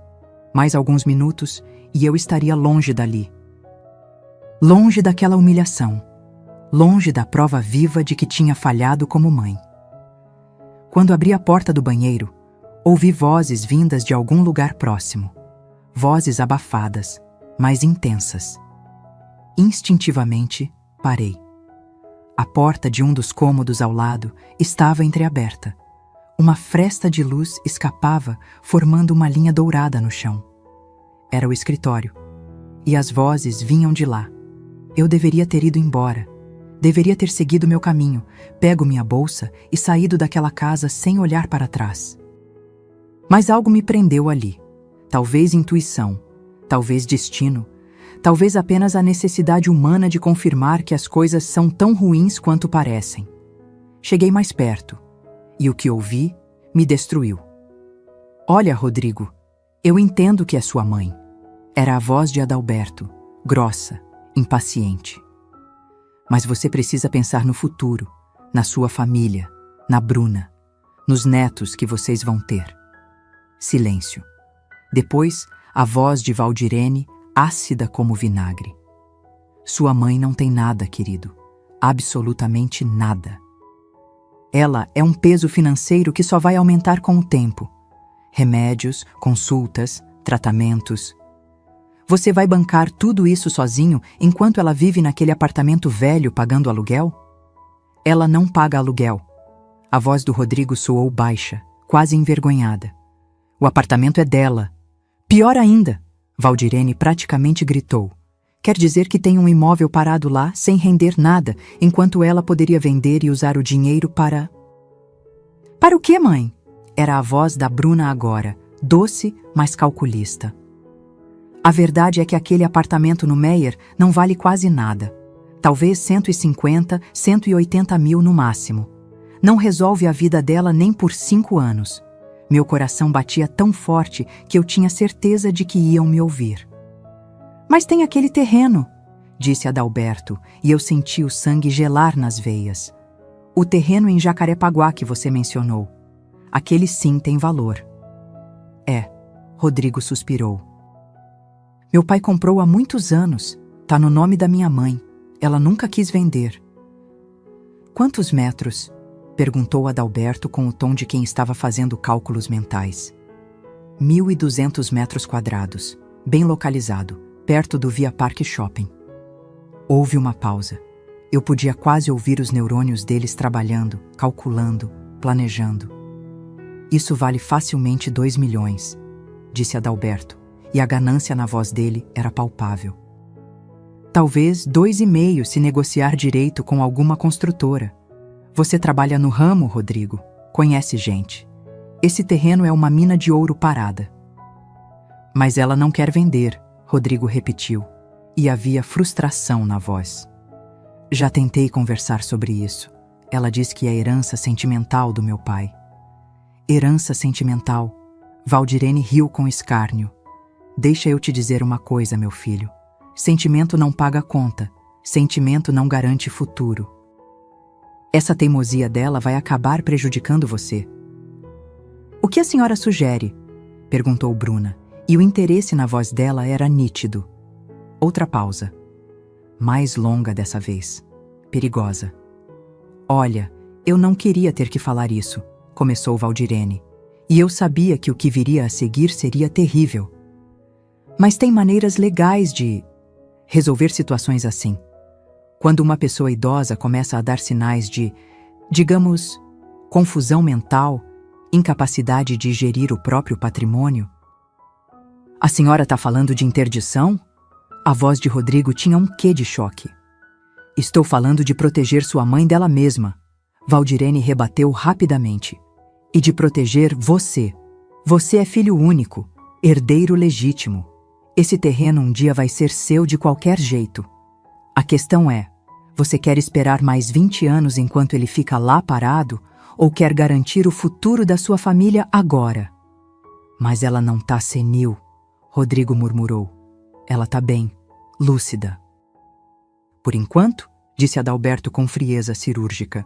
Mais alguns minutos e eu estaria longe dali. Longe daquela humilhação. Longe da prova viva de que tinha falhado como mãe. Quando abri a porta do banheiro, ouvi vozes vindas de algum lugar próximo. Vozes abafadas, mas intensas. Instintivamente, parei. A porta de um dos cômodos ao lado estava entreaberta. Uma fresta de luz escapava, formando uma linha dourada no chão. Era o escritório. E as vozes vinham de lá. Eu deveria ter ido embora. Deveria ter seguido meu caminho, pego minha bolsa e saído daquela casa sem olhar para trás. Mas algo me prendeu ali. Talvez intuição, talvez destino, talvez apenas a necessidade humana de confirmar que as coisas são tão ruins quanto parecem. Cheguei mais perto, e o que ouvi me destruiu. Olha, Rodrigo, eu entendo que é sua mãe. Era a voz de Adalberto, grossa, impaciente. Mas você precisa pensar no futuro, na sua família, na Bruna, nos netos que vocês vão ter. Silêncio. Depois, a voz de Valdirene, ácida como vinagre. Sua mãe não tem nada, querido. Absolutamente nada. Ela é um peso financeiro que só vai aumentar com o tempo. Remédios, consultas, tratamentos. Você vai bancar tudo isso sozinho enquanto ela vive naquele apartamento velho pagando aluguel? Ela não paga aluguel. A voz do Rodrigo soou baixa, quase envergonhada. O apartamento é dela. Pior ainda, Valdirene praticamente gritou. Quer dizer que tem um imóvel parado lá, sem render nada, enquanto ela poderia vender e usar o dinheiro para... Para o quê, mãe? Era a voz da Bruna agora, doce, mas calculista. A verdade é que aquele apartamento no Meier não vale quase nada. Talvez 150, 180 mil no máximo. Não resolve a vida dela nem por 5 anos. Meu coração batia tão forte que eu tinha certeza de que iam me ouvir. Mas tem aquele terreno, disse Adalberto, e eu senti o sangue gelar nas veias. O terreno em Jacarepaguá que você mencionou. Aquele sim tem valor. É, Rodrigo suspirou. Meu pai comprou há muitos anos. Tá no nome da minha mãe. Ela nunca quis vender. Quantos metros? Perguntou Adalberto com o tom de quem estava fazendo cálculos mentais. 1.200 metros quadrados, bem localizado, perto do Via Park Shopping. Houve uma pausa. Eu podia quase ouvir os neurônios deles trabalhando, calculando, planejando. Isso vale facilmente 2 milhões, disse Adalberto, e a ganância na voz dele era palpável. Talvez 2,5 se negociar direito com alguma construtora. Você trabalha no ramo, Rodrigo. Conhece gente. Esse terreno é uma mina de ouro parada. Mas ela não quer vender, Rodrigo repetiu, e havia frustração na voz. Já tentei conversar sobre isso. Ela diz que é herança sentimental do meu pai. Herança sentimental. Valdirene riu com escárnio. Deixa eu te dizer uma coisa, meu filho. Sentimento não paga conta. Sentimento não garante futuro. Essa teimosia dela vai acabar prejudicando você. O que a senhora sugere? Perguntou Bruna, e o interesse na voz dela era nítido. Outra pausa. Mais longa dessa vez. Perigosa. Olha, eu não queria ter que falar isso, começou Valdirene, e eu sabia que o que viria a seguir seria terrível. Mas tem maneiras legais de resolver situações assim. Quando uma pessoa idosa começa a dar sinais de, digamos, confusão mental, incapacidade de gerir o próprio patrimônio. A senhora está falando de interdição? A voz de Rodrigo tinha um quê de choque. Estou falando de proteger sua mãe dela mesma, Valdirene rebateu rapidamente. E de proteger você. Você é filho único. Herdeiro legítimo. Esse terreno um dia vai ser seu de qualquer jeito. A questão é, você quer esperar mais 20 anos enquanto ele fica lá parado ou quer garantir o futuro da sua família agora? Mas ela não tá senil, Rodrigo murmurou. Ela tá bem, lúcida. Por enquanto, disse Adalberto com frieza cirúrgica.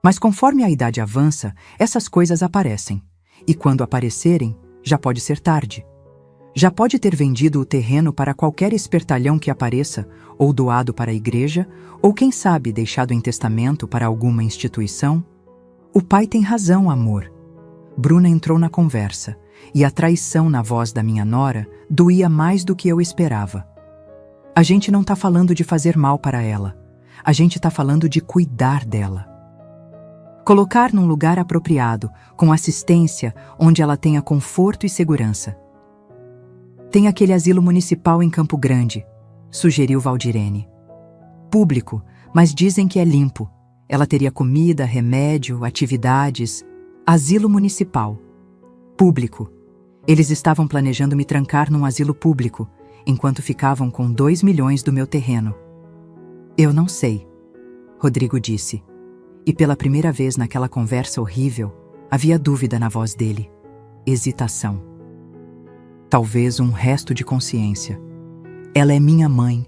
Mas conforme a idade avança, essas coisas aparecem. E quando aparecerem, já pode ser tarde. Já pode ter vendido o terreno para qualquer espertalhão que apareça, ou doado para a igreja, ou quem sabe deixado em testamento para alguma instituição. O pai tem razão, amor. Bruna entrou na conversa, e a traição na voz da minha nora doía mais do que eu esperava. A gente não tá falando de fazer mal para ela. A gente tá falando de cuidar dela. Colocar num lugar apropriado, com assistência, onde ela tenha conforto e segurança. Tem aquele asilo municipal em Campo Grande, sugeriu Valdirene. Público, mas dizem que é limpo. Ela teria comida, remédio, atividades. Asilo municipal. Público. Eles estavam planejando me trancar num asilo público, enquanto ficavam com 2 milhões do meu terreno. Eu não sei, Rodrigo disse. E pela primeira vez naquela conversa horrível, havia dúvida na voz dele. Hesitação. Talvez um resto de consciência. Ela é minha mãe.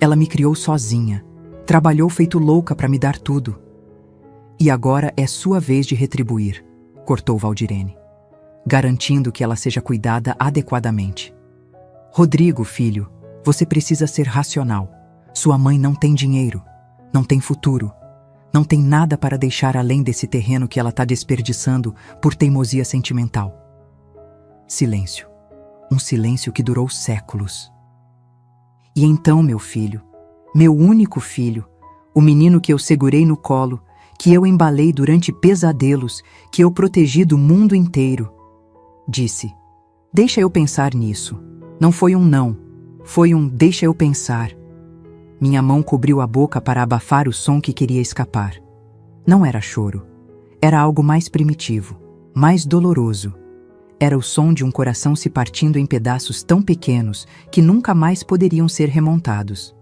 Ela me criou sozinha. Trabalhou feito louca para me dar tudo. E agora é sua vez de retribuir, cortou Valdirene, garantindo que ela seja cuidada adequadamente. Rodrigo, filho, você precisa ser racional. Sua mãe não tem dinheiro, não tem futuro, não tem nada para deixar além desse terreno que ela está desperdiçando por teimosia sentimental. Silêncio. Um silêncio que durou séculos. E então, meu filho, meu único filho, o menino que eu segurei no colo, que eu embalei durante pesadelos, que eu protegi do mundo inteiro, disse, deixa eu pensar nisso. Não foi um não, foi um deixa eu pensar. Minha mão cobriu a boca para abafar o som que queria escapar. Não era choro. Era algo mais primitivo, mais doloroso. Era o som de um coração se partindo em pedaços tão pequenos que nunca mais poderiam ser remontados.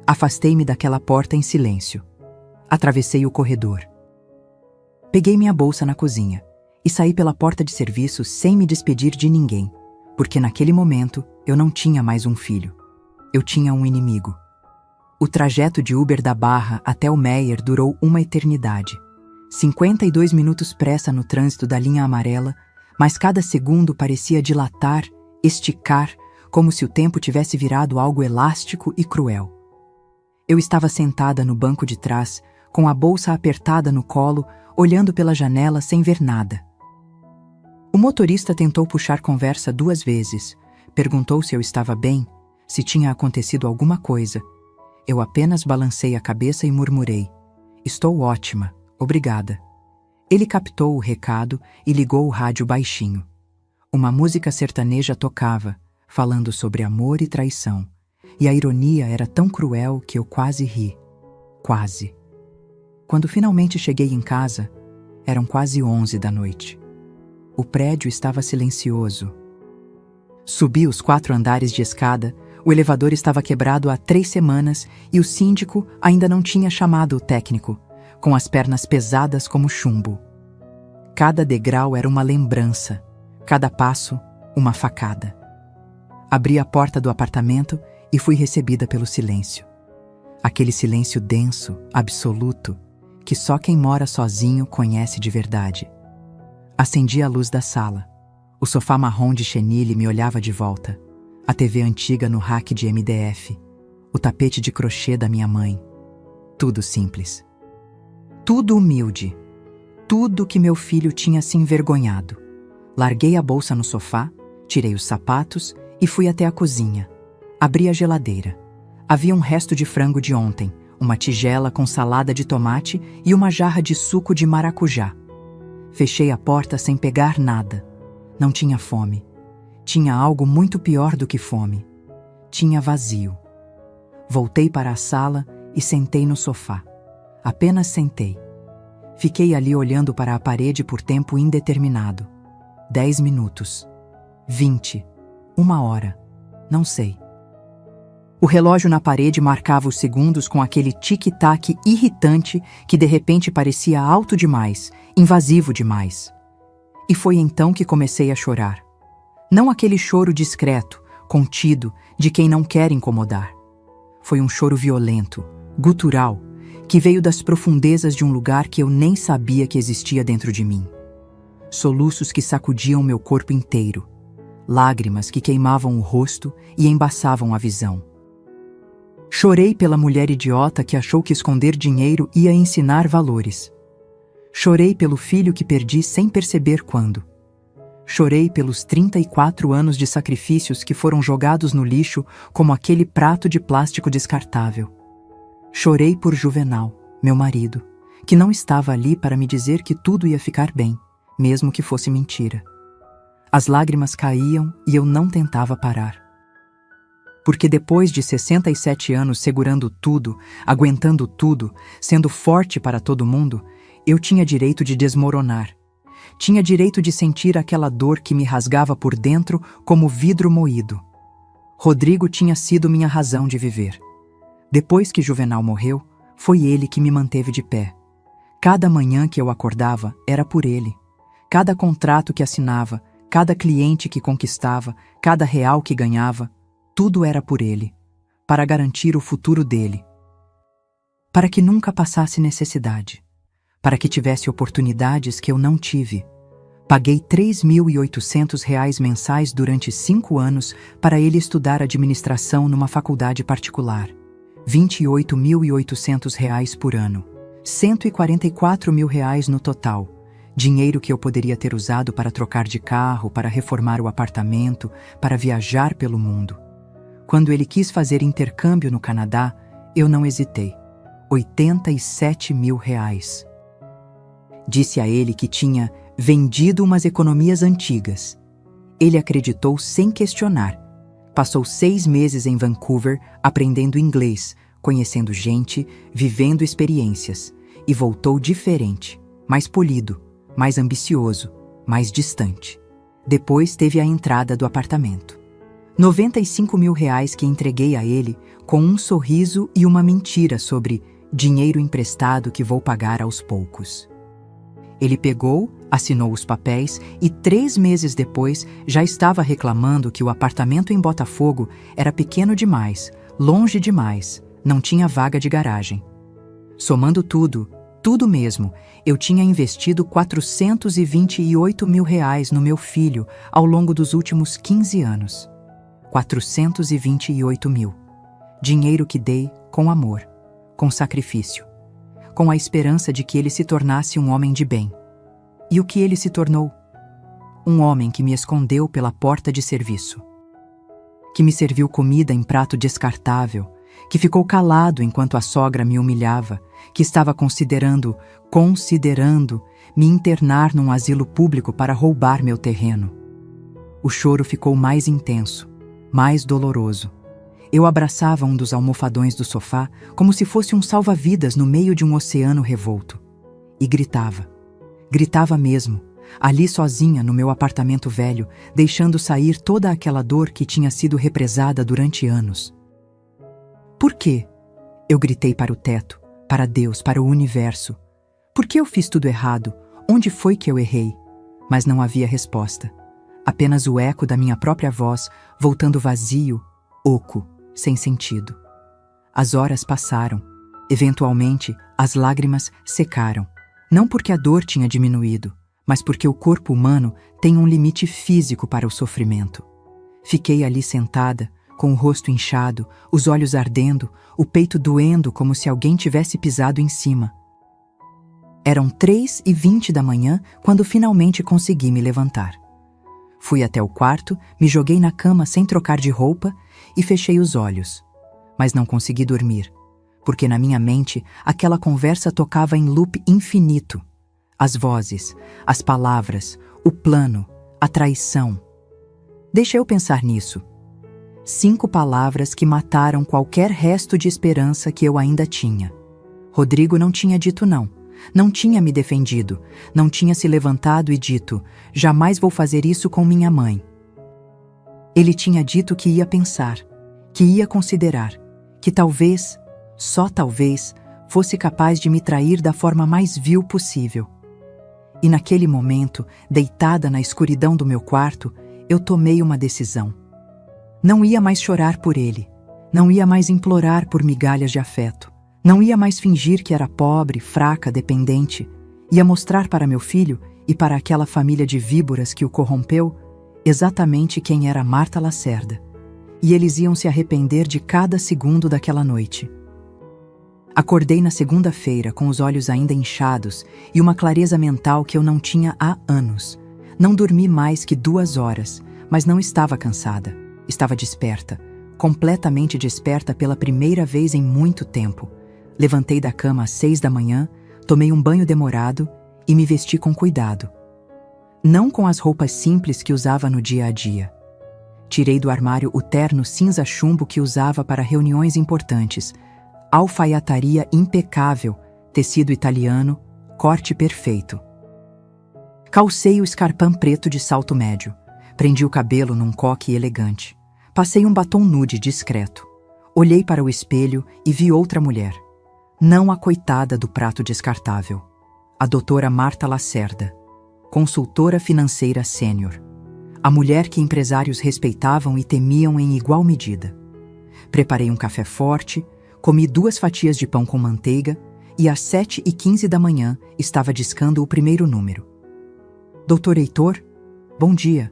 Afastei-me daquela porta em silêncio. Atravessei o corredor. Peguei minha bolsa na cozinha e saí pela porta de serviço sem me despedir de ninguém, porque naquele momento eu não tinha mais um filho. Eu tinha um inimigo. O trajeto de Uber da Barra até o Meier durou uma eternidade. 52 minutos pressa no trânsito da linha amarela, mas cada segundo parecia dilatar, esticar, como se o tempo tivesse virado algo elástico e cruel. Eu estava sentada no banco de trás, com a bolsa apertada no colo, olhando pela janela sem ver nada. O motorista tentou puxar conversa 2 vezes, perguntou se eu estava bem, se tinha acontecido alguma coisa. Eu apenas balancei a cabeça e murmurei, estou ótima, obrigada. Ele captou o recado e ligou o rádio baixinho. Uma música sertaneja tocava, falando sobre amor e traição. E a ironia era tão cruel que eu quase ri. Quase. Quando finalmente cheguei em casa, eram quase 11 da noite. O prédio estava silencioso. Subi os 4 andares de escada, o elevador estava quebrado há 3 semanas e o síndico ainda não tinha chamado o técnico, com as pernas pesadas como chumbo. Cada degrau era uma lembrança, cada passo, uma facada. Abri a porta do apartamento e fui recebida pelo silêncio. Aquele silêncio denso, absoluto, que só quem mora sozinho conhece de verdade. Acendi a luz da sala. O sofá marrom de chenille me olhava de volta. A TV antiga no rack de MDF. O tapete de crochê da minha mãe. Tudo simples. Tudo humilde. Tudo que meu filho tinha se envergonhado. Larguei a bolsa no sofá, tirei os sapatos e fui até a cozinha. Abri a geladeira. Havia um resto de frango de ontem, uma tigela com salada de tomate e uma jarra de suco de maracujá. Fechei a porta sem pegar nada. Não tinha fome. Tinha algo muito pior do que fome. Tinha vazio. Voltei para a sala e sentei no sofá. Apenas sentei. Fiquei ali olhando para a parede por tempo indeterminado. 10 minutos. 20, 1 hora, não sei. O relógio na parede marcava os segundos com aquele tic-tac irritante que de repente parecia alto demais, invasivo demais. E foi então que comecei a chorar. Não aquele choro discreto, contido, de quem não quer incomodar. Foi um choro violento, gutural, que veio das profundezas de um lugar que eu nem sabia que existia dentro de mim. Soluços que sacudiam meu corpo inteiro, lágrimas que queimavam o rosto e embaçavam a visão. Chorei pela mulher idiota que achou que esconder dinheiro ia ensinar valores. Chorei pelo filho que perdi sem perceber quando. Chorei pelos 34 anos de sacrifícios que foram jogados no lixo como aquele prato de plástico descartável. Chorei por Juvenal, meu marido, que não estava ali para me dizer que tudo ia ficar bem, mesmo que fosse mentira. As lágrimas caíam e eu não tentava parar. Porque depois de 67 anos segurando tudo, aguentando tudo, sendo forte para todo mundo, eu tinha direito de desmoronar. Tinha direito de sentir aquela dor que me rasgava por dentro como vidro moído. Rodrigo tinha sido minha razão de viver. Depois que Juvenal morreu, foi ele que me manteve de pé. Cada manhã que eu acordava era por ele. Cada contrato que assinava, cada cliente que conquistava, cada real que ganhava, tudo era por ele, para garantir o futuro dele. Para que nunca passasse necessidade, para que tivesse oportunidades que eu não tive. Paguei R$ 3.800 mensais durante 5 anos para ele estudar administração numa faculdade particular. R$ 28.800 por ano. R$ 144 mil no total. Dinheiro que eu poderia ter usado para trocar de carro, para reformar o apartamento, para viajar pelo mundo. Quando ele quis fazer intercâmbio no Canadá, eu não hesitei. R$ 87 mil. Disse a ele que tinha vendido umas economias antigas. Ele acreditou sem questionar. Passou 6 meses em Vancouver aprendendo inglês, conhecendo gente, vivendo experiências, e voltou diferente, mais polido, mais ambicioso, mais distante. Depois teve a entrada do apartamento. R$ 95 mil que entreguei a ele com um sorriso e uma mentira sobre dinheiro emprestado que vou pagar aos poucos. Ele pegou, assinou os papéis e 3 meses depois já estava reclamando que o apartamento em Botafogo era pequeno demais, longe demais, não tinha vaga de garagem. Somando tudo mesmo, eu tinha investido R$ 428 mil no meu filho ao longo dos últimos 15 anos. 428 mil. Dinheiro que dei com amor, com sacrifício, com a esperança de que ele se tornasse um homem de bem. E o que ele se tornou? Um homem que me escondeu pela porta de serviço, que me serviu comida em prato descartável, que ficou calado enquanto a sogra me humilhava, que estava considerando me internar num asilo público para roubar meu terreno. O choro ficou mais intenso, mais doloroso. Eu abraçava um dos almofadões do sofá como se fosse um salva-vidas no meio de um oceano revolto. E gritava. Gritava mesmo, ali sozinha no meu apartamento velho, deixando sair toda aquela dor que tinha sido represada durante anos. Por quê? Eu gritei para o teto, para Deus, para o universo. Por que eu fiz tudo errado? Onde foi que eu errei? Mas não havia resposta. Apenas o eco da minha própria voz, voltando vazio, oco, sem sentido. As horas passaram. Eventualmente, as lágrimas secaram. Não porque a dor tinha diminuído, mas porque o corpo humano tem um limite físico para o sofrimento. Fiquei ali sentada, com o rosto inchado, os olhos ardendo, o peito doendo como se alguém tivesse pisado em cima. Eram 3h20 da manhã quando finalmente consegui me levantar. Fui até o quarto, me joguei na cama sem trocar de roupa e fechei os olhos. Mas não consegui dormir, porque na minha mente aquela conversa tocava em loop infinito. As vozes, as palavras, o plano, a traição. Deixa eu pensar nisso. 5 palavras que mataram qualquer resto de esperança que eu ainda tinha. Rodrigo não tinha dito não. Não tinha me defendido, não tinha se levantado e dito, jamais vou fazer isso com minha mãe. Ele tinha dito que ia pensar, que ia considerar, que talvez, só talvez, fosse capaz de me trair da forma mais vil possível. E naquele momento, deitada na escuridão do meu quarto, eu tomei uma decisão. Não ia mais chorar por ele, não ia mais implorar por migalhas de afeto, não ia mais fingir que era pobre, fraca, dependente. Ia mostrar para meu filho e para aquela família de víboras que o corrompeu exatamente quem era Marta Lacerda. E eles iam se arrepender de cada segundo daquela noite. Acordei na segunda-feira com os olhos ainda inchados e uma clareza mental que eu não tinha há anos. Não dormi mais que 2 horas, mas não estava cansada. Estava desperta, completamente desperta pela primeira vez em muito tempo. Levantei da cama às 6 da manhã, tomei um banho demorado e me vesti com cuidado. Não com as roupas simples que usava no dia a dia. Tirei do armário o terno cinza chumbo que usava para reuniões importantes, alfaiataria impecável, tecido italiano, corte perfeito. Calcei o escarpão preto de salto médio, prendi o cabelo num coque elegante, passei um batom nude discreto, olhei para o espelho e vi outra mulher, não a coitada do prato descartável, a doutora Marta Lacerda, consultora financeira sênior, a mulher que empresários respeitavam e temiam em igual medida. Preparei um café forte, comi 2 fatias de pão com manteiga e às 7h15 da manhã estava discando o primeiro número. Doutor Heitor, bom dia.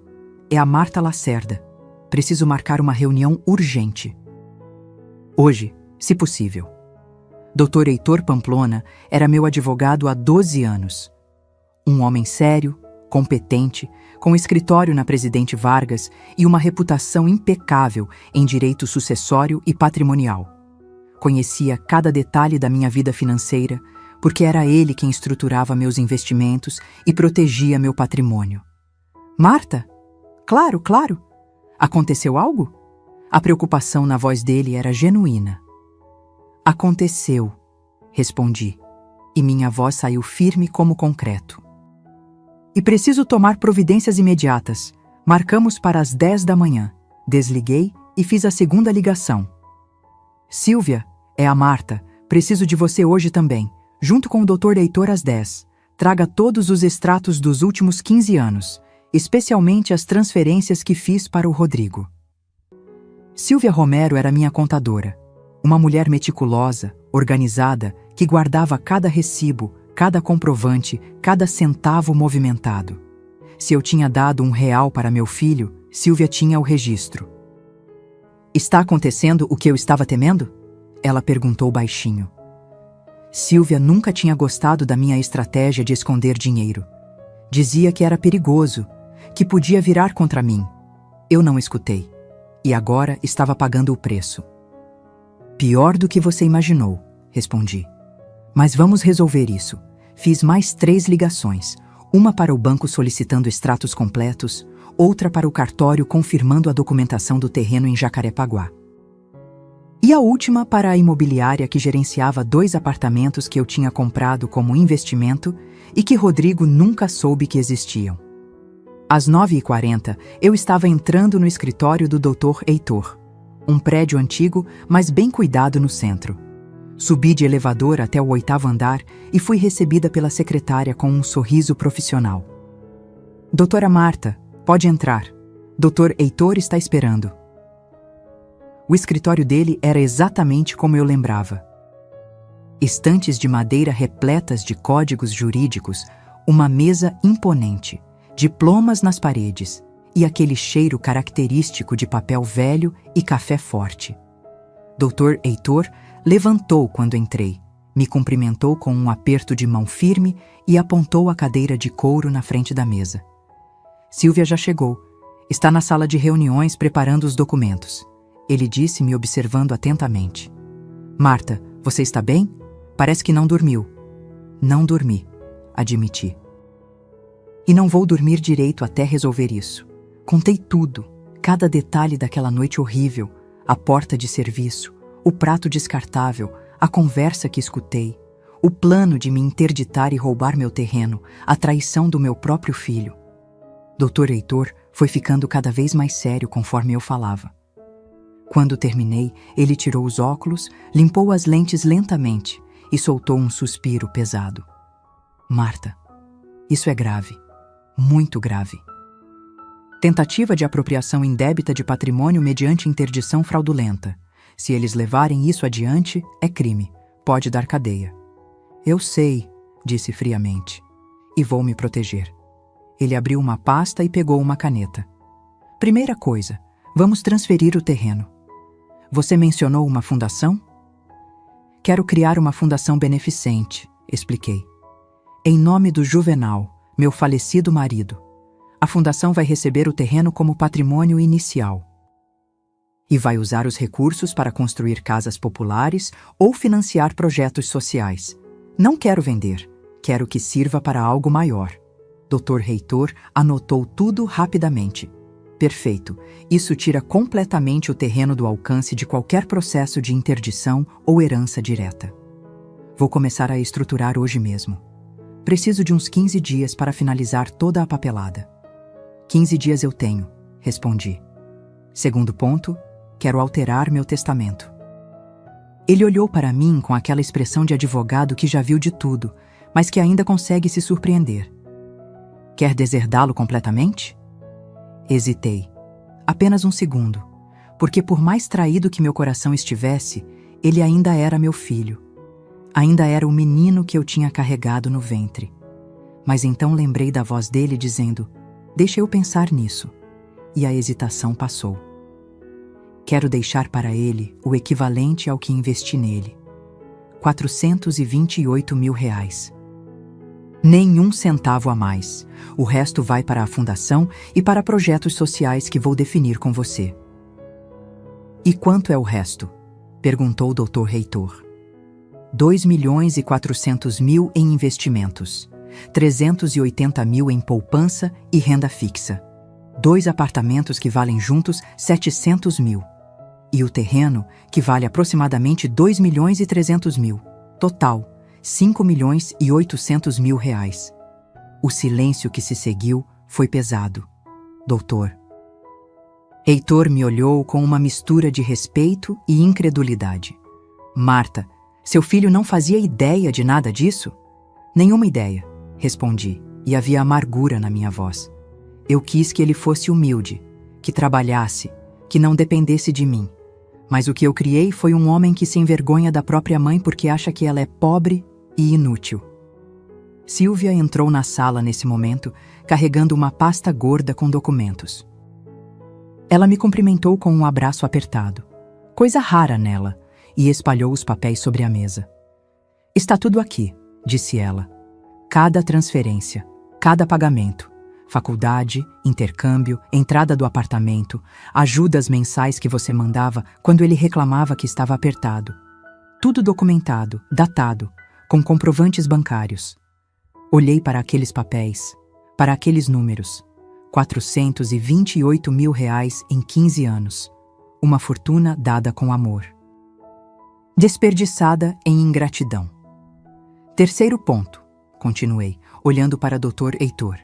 É a Marta Lacerda. Preciso marcar uma reunião urgente. Hoje, se possível. Doutor Heitor Pamplona era meu advogado há 12 anos. Um homem sério, competente, com escritório na Presidente Vargas e uma reputação impecável em direito sucessório e patrimonial. Conhecia cada detalhe da minha vida financeira, porque era ele quem estruturava meus investimentos e protegia meu patrimônio. Marta? Claro, claro. Aconteceu algo? A preocupação na voz dele era genuína. Aconteceu, respondi, e minha voz saiu firme como concreto. E preciso tomar providências imediatas. Marcamos para as 10 da manhã. Desliguei e fiz a segunda ligação. Silvia, é a Marta. Preciso de você hoje também, junto com o Dr. Heitor às 10. Traga todos os extratos dos últimos 15 anos, especialmente as transferências que fiz para o Rodrigo. Silvia Romero era minha contadora, uma mulher meticulosa, organizada, que guardava cada recibo, cada comprovante, cada centavo movimentado. Se eu tinha dado R$1 para meu filho, Silvia tinha o registro. Está acontecendo o que eu estava temendo? Ela perguntou baixinho. Silvia nunca tinha gostado da minha estratégia de esconder dinheiro. Dizia que era perigoso, que podia virar contra mim. Eu não escutei. E agora estava pagando o preço. Pior do que você imaginou, respondi. Mas vamos resolver isso. Fiz mais 3 ligações. Uma para o banco solicitando extratos completos, outra para o cartório confirmando a documentação do terreno em Jacarepaguá. E a última para a imobiliária que gerenciava 2 apartamentos que eu tinha comprado como investimento e que Rodrigo nunca soube que existiam. Às 9h40, eu estava entrando no escritório do Dr. Heitor, um prédio antigo, mas bem cuidado no centro. Subi de elevador até o 8º andar e fui recebida pela secretária com um sorriso profissional. Doutora Marta, pode entrar. Dr. Heitor está esperando. O escritório dele era exatamente como eu lembrava. Estantes de madeira repletas de códigos jurídicos, uma mesa imponente, diplomas nas paredes e aquele cheiro característico de papel velho e café forte. Dr. Heitor levantou quando entrei, me cumprimentou com um aperto de mão firme e apontou a cadeira de couro na frente da mesa. Silvia já chegou. Está na sala de reuniões preparando os documentos. Ele disse, me observando atentamente. Marta, você está bem? Parece que não dormiu. Não dormi, admiti. E não vou dormir direito até resolver isso. Contei tudo, cada detalhe daquela noite horrível, a porta de serviço, o prato descartável, a conversa que escutei, o plano de me interditar e roubar meu terreno, a traição do meu próprio filho. Dr. Heitor foi ficando cada vez mais sério conforme eu falava. Quando terminei, ele tirou os óculos, limpou as lentes lentamente e soltou um suspiro pesado. Marta, isso é grave, muito grave. Tentativa de apropriação indébita de patrimônio mediante interdição fraudulenta. Se eles levarem isso adiante, é crime, pode dar cadeia. Eu sei, disse friamente, e vou me proteger. Ele abriu uma pasta e pegou uma caneta. Primeira coisa, vamos transferir o terreno. Você mencionou uma fundação? Quero criar uma fundação beneficente, expliquei. Em nome do Juvenal, meu falecido marido. A fundação vai receber o terreno como patrimônio inicial. E vai usar os recursos para construir casas populares ou financiar projetos sociais. Não quero vender, quero que sirva para algo maior. Dr. Heitor anotou tudo rapidamente. Perfeito, isso tira completamente o terreno do alcance de qualquer processo de interdição ou herança direta. Vou começar a estruturar hoje mesmo. Preciso de uns 15 dias para finalizar toda a papelada. 15 dias eu tenho, respondi. Segundo ponto, quero alterar meu testamento. Ele olhou para mim com aquela expressão de advogado que já viu de tudo, mas que ainda consegue se surpreender. Quer deserdá-lo completamente? Hesitei. Apenas um segundo, porque por mais traído que meu coração estivesse, ele ainda era meu filho. Ainda era o menino que eu tinha carregado no ventre. Mas então lembrei da voz dele dizendo, deixa eu pensar nisso. E a hesitação passou. Quero deixar para ele o equivalente ao que investi nele. R$428 mil. Nenhum centavo a mais. O resto vai para a fundação e para projetos sociais que vou definir com você. E quanto é o resto? Perguntou o Dr. Heitor. 2.400.000 em investimentos, 380 mil em poupança e renda fixa, 2 apartamentos que valem juntos 700 mil, e o terreno que vale aproximadamente 2.300.000, total 5.800.000 reais. O silêncio que se seguiu foi pesado. Doutor. Heitor me olhou com uma mistura de respeito e incredulidade. Marta, seu filho não fazia ideia de nada disso? Nenhuma ideia, respondi, e havia amargura na minha voz. Eu quis que ele fosse humilde, que trabalhasse, que não dependesse de mim. Mas o que eu criei foi um homem que se envergonha da própria mãe porque acha que ela é pobre e inútil. Silvia entrou na sala nesse momento, carregando uma pasta gorda com documentos. Ela me cumprimentou com um abraço apertado, coisa rara nela, e espalhou os papéis sobre a mesa. Está tudo aqui, disse ela. Cada transferência, cada pagamento, faculdade, intercâmbio, entrada do apartamento, ajudas mensais que você mandava quando ele reclamava que estava apertado. Tudo documentado, datado, com comprovantes bancários. Olhei para aqueles papéis, para aqueles números. 428 mil reais em 15 anos. Uma fortuna dada com amor. Desperdiçada em ingratidão. Terceiro ponto, continuei, olhando para Dr. Heitor.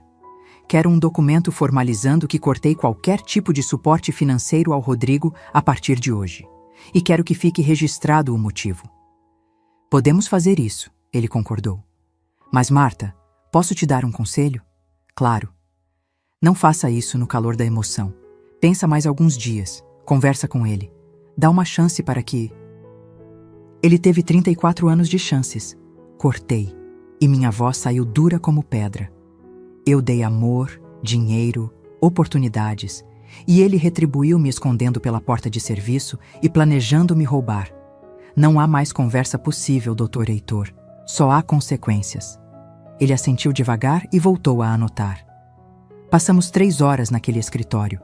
Quero um documento formalizando que cortei qualquer tipo de suporte financeiro ao Rodrigo a partir de hoje. E quero que fique registrado o motivo. Podemos fazer isso, ele concordou. Mas, Marta, posso te dar um conselho? Claro. Não faça isso no calor da emoção. Pensa mais alguns dias, conversa com ele. Dá uma chance para que... Ele teve 34 anos de chances. Cortei, e minha voz saiu dura como pedra. Eu dei amor, dinheiro, oportunidades, e ele retribuiu me escondendo pela porta de serviço e planejando me roubar. Não há mais conversa possível, Dr. Heitor. Só há consequências. Ele assentiu devagar e voltou a anotar. Passamos 3 horas naquele escritório,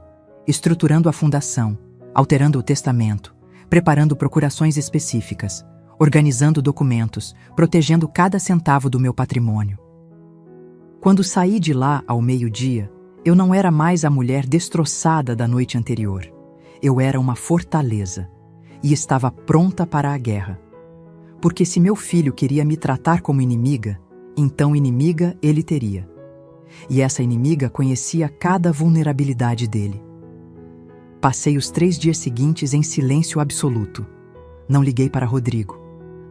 estruturando a fundação, alterando o testamento, preparando procurações específicas, organizando documentos, protegendo cada centavo do meu patrimônio. Quando saí de lá ao meio-dia, eu não era mais a mulher destroçada da noite anterior. Eu era uma fortaleza e estava pronta para a guerra. Porque se meu filho queria me tratar como inimiga, então inimiga ele teria. e essa inimiga conhecia cada vulnerabilidade dele. Passei os 3 dias seguintes em silêncio absoluto. Não liguei para Rodrigo.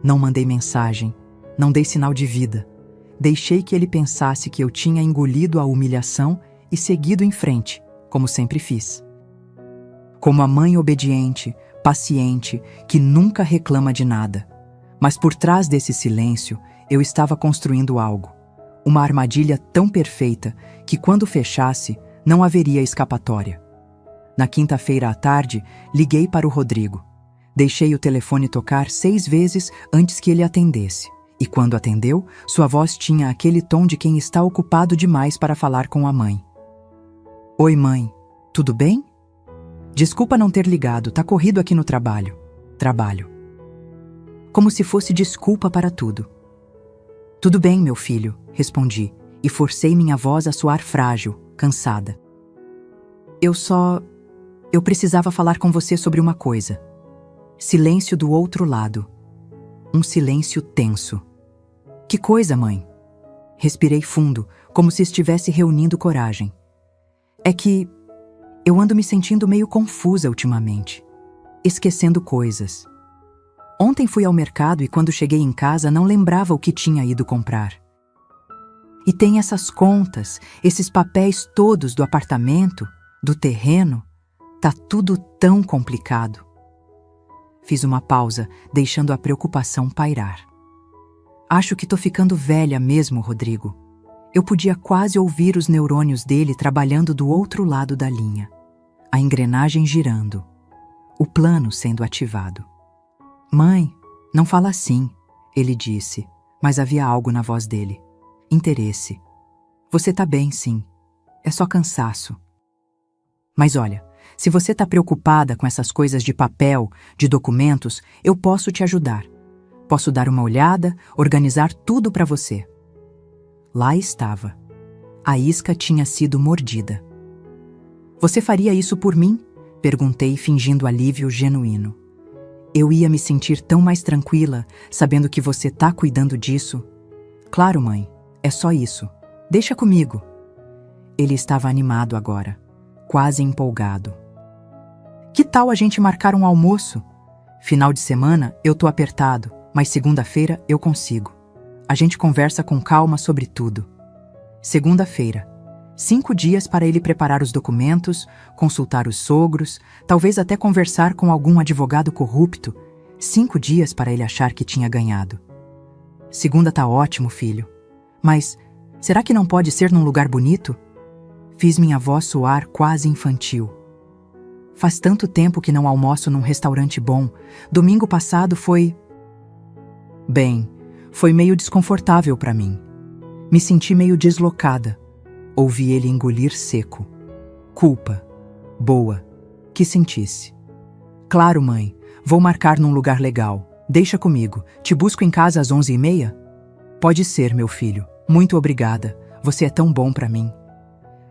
Não mandei mensagem. Não dei sinal de vida. Deixei que ele pensasse que eu tinha engolido a humilhação e seguido em frente, como sempre fiz. Como a mãe obediente, paciente, que nunca reclama de nada. Mas por trás desse silêncio, eu estava construindo algo. Uma armadilha tão perfeita que, quando fechasse, não haveria escapatória. Na quinta-feira à tarde, liguei para o Rodrigo. Deixei o telefone tocar 6 vezes antes que ele atendesse. E quando atendeu, sua voz tinha aquele tom de quem está ocupado demais para falar com a mãe. Oi, mãe. Tudo bem? Desculpa não ter ligado, tá corrido aqui no trabalho. Trabalho. Como se fosse desculpa para tudo. Tudo bem, meu filho, respondi, e forcei minha voz a soar frágil, cansada. Eu precisava falar com você sobre uma coisa. Silêncio do outro lado. Um silêncio tenso. Que coisa, mãe? Respirei fundo, como se estivesse reunindo coragem. É que eu ando me sentindo meio confusa ultimamente, esquecendo coisas. Ontem fui ao mercado e quando cheguei em casa não lembrava o que tinha ido comprar. E tem essas contas, esses papéis todos do apartamento, do terreno. Tá tudo tão complicado. Fiz uma pausa, deixando a preocupação pairar. Acho que tô ficando velha mesmo, Rodrigo. Eu podia quase ouvir os neurônios dele trabalhando do outro lado da linha. A engrenagem girando. O plano sendo ativado. Mãe, não fala assim, ele disse, mas havia algo na voz dele. Interesse. Você tá bem, sim. É só cansaço. Mas olha, se você está preocupada com essas coisas de papel, de documentos, eu posso te ajudar. Posso dar uma olhada, organizar tudo para você. Lá estava. A isca tinha sido mordida. Você faria isso por mim? Perguntei, fingindo alívio genuíno. Eu ia me sentir tão mais tranquila, sabendo que você tá cuidando disso. Claro, mãe, é só isso. Deixa comigo. Ele estava animado agora, quase empolgado. Que tal a gente marcar um almoço? Final de semana eu tô apertado, mas segunda-feira eu consigo. A gente conversa com calma sobre tudo. Segunda-feira. 5 dias para ele preparar os documentos, consultar os sogros, talvez até conversar com algum advogado corrupto. 5 dias para ele achar que tinha ganhado. Segunda tá ótimo, filho. Mas será que não pode ser num lugar bonito? Fiz minha voz soar quase infantil. Faz tanto tempo que não almoço num restaurante bom. Domingo passado foi... Bem, foi meio desconfortável para mim. Me senti meio deslocada. Ouvi ele engolir seco. Culpa. Boa. Que sentisse. Claro, mãe. Vou marcar num lugar legal. Deixa comigo. Te busco em casa às 11h30? Pode ser, meu filho. Muito obrigada. Você é tão bom para mim.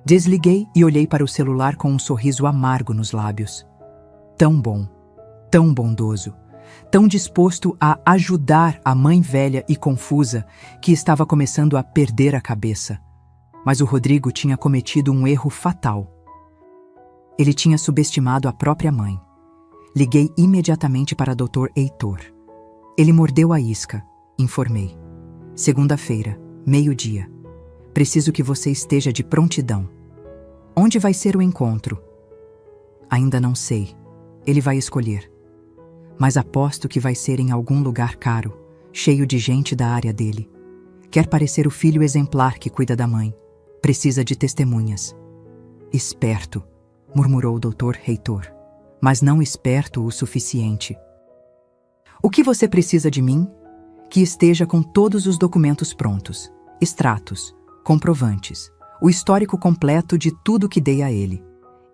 Desliguei e olhei para o celular com um sorriso amargo nos lábios. Tão bom. Tão bondoso. Tão disposto a ajudar a mãe velha e confusa que estava começando a perder a cabeça. Mas o Rodrigo tinha cometido um erro fatal. Ele tinha subestimado a própria mãe. Liguei imediatamente para Dr. Heitor. Ele mordeu a isca, informei. Segunda-feira, 12h. Preciso que você esteja de prontidão. Onde vai ser o encontro? Ainda não sei. Ele vai escolher. Mas aposto que vai ser em algum lugar caro, cheio de gente da área dele. Quer parecer o filho exemplar que cuida da mãe. Precisa de testemunhas. Esperto, murmurou o Dr. Heitor, mas não esperto o suficiente. O que você precisa de mim? Que esteja com todos os documentos prontos, extratos, comprovantes, o histórico completo de tudo que dei a ele.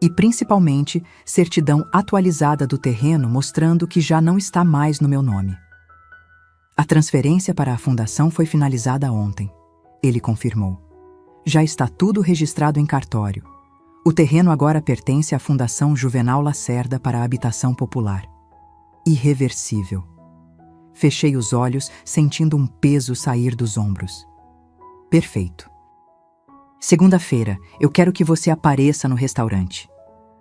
E, principalmente, certidão atualizada do terreno mostrando que já não está mais no meu nome. A transferência para a fundação foi finalizada ontem. Ele confirmou. Já está tudo registrado em cartório. O terreno agora pertence à Fundação Juvenal Lacerda para a Habitação Popular. Irreversível. Fechei os olhos, sentindo um peso sair dos ombros. Perfeito. Segunda-feira, eu quero que você apareça no restaurante.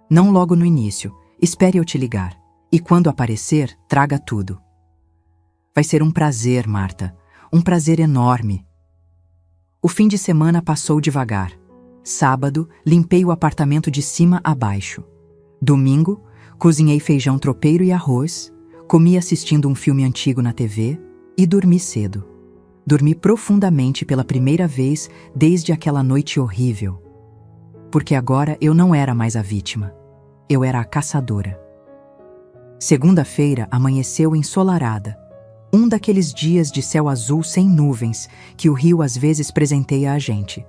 Não logo no início, espere eu te ligar. E quando aparecer, traga tudo. Vai ser um prazer, Marta. Um prazer enorme. O fim de semana passou devagar. Sábado, limpei o apartamento de cima a baixo. Domingo, cozinhei feijão tropeiro e arroz, comi assistindo um filme antigo na TV e dormi cedo. Dormi profundamente pela primeira vez desde aquela noite horrível. Porque agora eu não era mais a vítima. Eu era a caçadora. Segunda-feira amanheceu ensolarada. Um daqueles dias de céu azul sem nuvens que o rio às vezes presenteia a gente.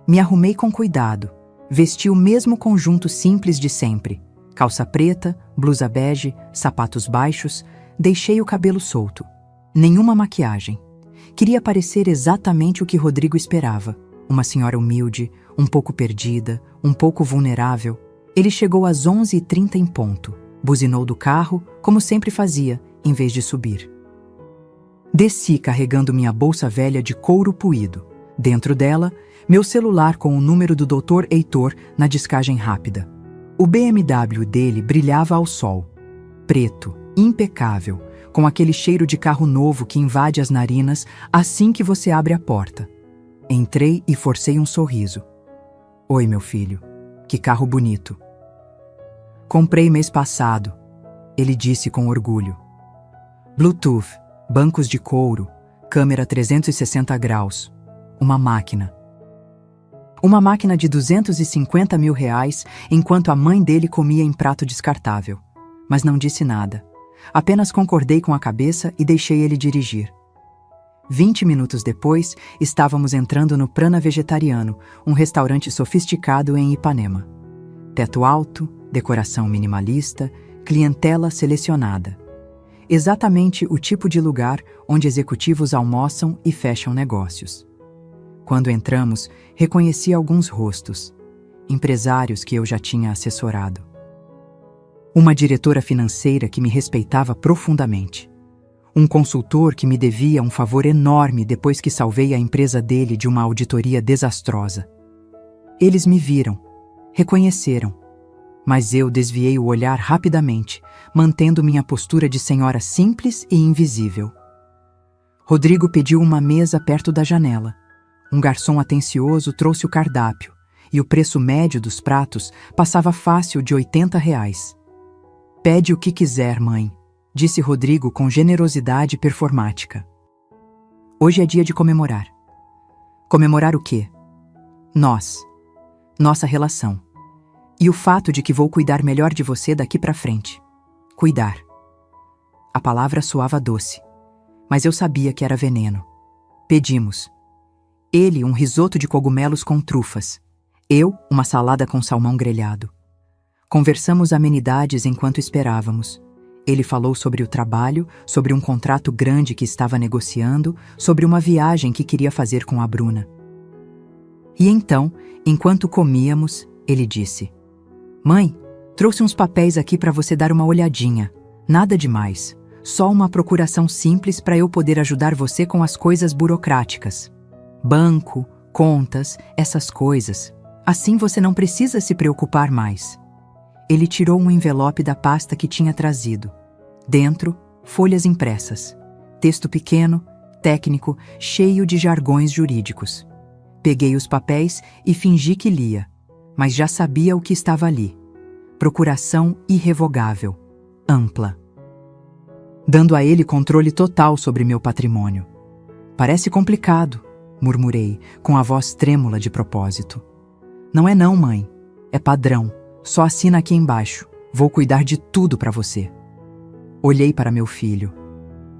Me arrumei com cuidado. Vesti o mesmo conjunto simples de sempre. Calça preta, blusa bege, sapatos baixos. Deixei o cabelo solto. Nenhuma maquiagem. Queria parecer exatamente o que Rodrigo esperava. Uma senhora humilde, um pouco perdida, um pouco vulnerável. Ele chegou às 11h30 em ponto. Buzinou do carro, como sempre fazia, em vez de subir. Desci carregando minha bolsa velha de couro puído. Dentro dela, meu celular com o número do Dr. Heitor na descagem rápida. O BMW dele brilhava ao sol. Preto, impecável, com aquele cheiro de carro novo que invade as narinas assim que você abre a porta. Entrei e forcei um sorriso. Oi, meu filho. Que carro bonito. Comprei mês passado, ele disse com orgulho. Bluetooth, bancos de couro, câmera 360 graus. Uma máquina. Uma máquina de R$250 mil, enquanto a mãe dele comia em prato descartável. Mas não disse nada. Apenas concordei com a cabeça e deixei ele dirigir. 20 minutos depois, estávamos entrando no Prana Vegetariano, um restaurante sofisticado em Ipanema. Teto alto, decoração minimalista, clientela selecionada. Exatamente o tipo de lugar onde executivos almoçam e fecham negócios. Quando entramos, reconheci alguns rostos, empresários que eu já tinha assessorado. Uma diretora financeira que me respeitava profundamente. Um consultor que me devia um favor enorme depois que salvei a empresa dele de uma auditoria desastrosa. Eles me viram, reconheceram, mas eu desviei o olhar rapidamente, mantendo minha postura de senhora simples e invisível. Rodrigo pediu uma mesa perto da janela. Um garçom atencioso trouxe o cardápio, e o preço médio dos pratos passava fácil de R$80. Pede o que quiser, mãe, disse Rodrigo com generosidade performática. Hoje é dia de comemorar. Comemorar o quê? Nós. Nossa relação. E o fato de que vou cuidar melhor de você daqui pra frente. Cuidar. A palavra soava doce, mas eu sabia que era veneno. Pedimos. Ele, um risoto de cogumelos com trufas. Eu, uma salada com salmão grelhado. Conversamos amenidades enquanto esperávamos. Ele falou sobre o trabalho, sobre um contrato grande que estava negociando, sobre uma viagem que queria fazer com a Bruna. E então, enquanto comíamos, ele disse: Mãe, trouxe uns papéis aqui para você dar uma olhadinha. Nada demais. Só uma procuração simples para eu poder ajudar você com as coisas burocráticas. Banco, contas, essas coisas. Assim você não precisa se preocupar mais. Ele tirou um envelope da pasta que tinha trazido. Dentro, folhas impressas. Texto pequeno, técnico, cheio de jargões jurídicos. Peguei os papéis e fingi que lia, mas já sabia o que estava ali. Procuração irrevogável, ampla. Dando a ele controle total sobre meu patrimônio. Parece complicado, murmurei, com a voz trêmula de propósito. Não é não, mãe. É padrão. Só assina aqui embaixo. Vou cuidar de tudo para você. Olhei para meu filho,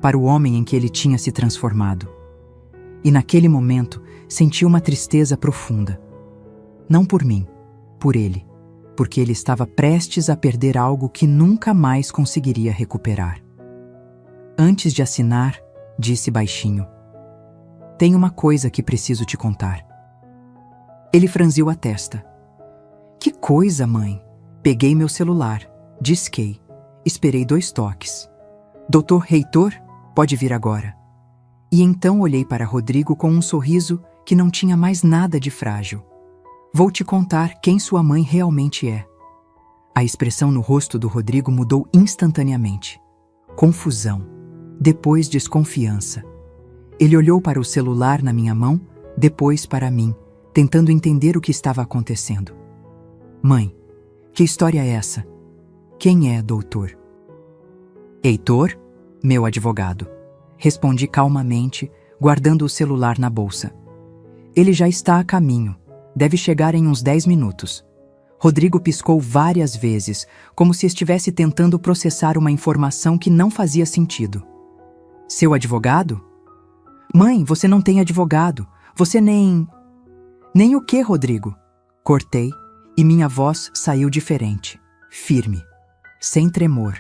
para o homem em que ele tinha se transformado. E naquele momento senti uma tristeza profunda. Não por mim, por ele, porque ele estava prestes a perder algo que nunca mais conseguiria recuperar. Antes de assinar, disse baixinho: Tem uma coisa que preciso te contar. Ele franziu a testa. Que coisa, mãe? Peguei meu celular, disquei, esperei 2 toques. Dr. Heitor, pode vir agora. E então olhei para Rodrigo com um sorriso que não tinha mais nada de frágil. Vou te contar quem sua mãe realmente é. A expressão no rosto do Rodrigo mudou instantaneamente. Confusão, depois desconfiança. Ele olhou para o celular na minha mão, depois para mim, tentando entender o que estava acontecendo. Mãe, que história é essa? Quem é, doutor? Heitor, meu advogado. Respondi calmamente, guardando o celular na bolsa. Ele já está a caminho. Deve chegar em uns 10 minutos. Rodrigo piscou várias vezes, como se estivesse tentando processar uma informação que não fazia sentido. Seu advogado? Mãe, você não tem advogado. Você nem... Nem o quê, Rodrigo? Cortei e minha voz saiu diferente, firme, sem tremor.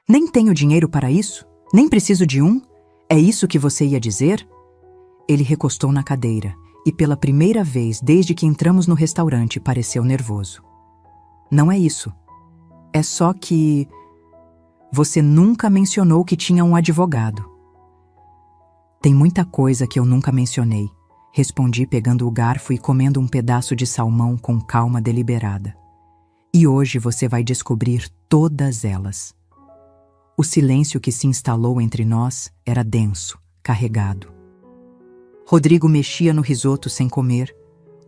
Nem tenho dinheiro para isso? Nem preciso de um? É isso que você ia dizer? Ele recostou na cadeira e pela primeira vez desde que entramos no restaurante pareceu nervoso. Não é isso. É só que... Você nunca mencionou que tinha um advogado. Tem muita coisa que eu nunca mencionei, respondi pegando o garfo e comendo um pedaço de salmão com calma deliberada. E hoje você vai descobrir todas elas. O silêncio que se instalou entre nós era denso, carregado. Rodrigo mexia no risoto sem comer,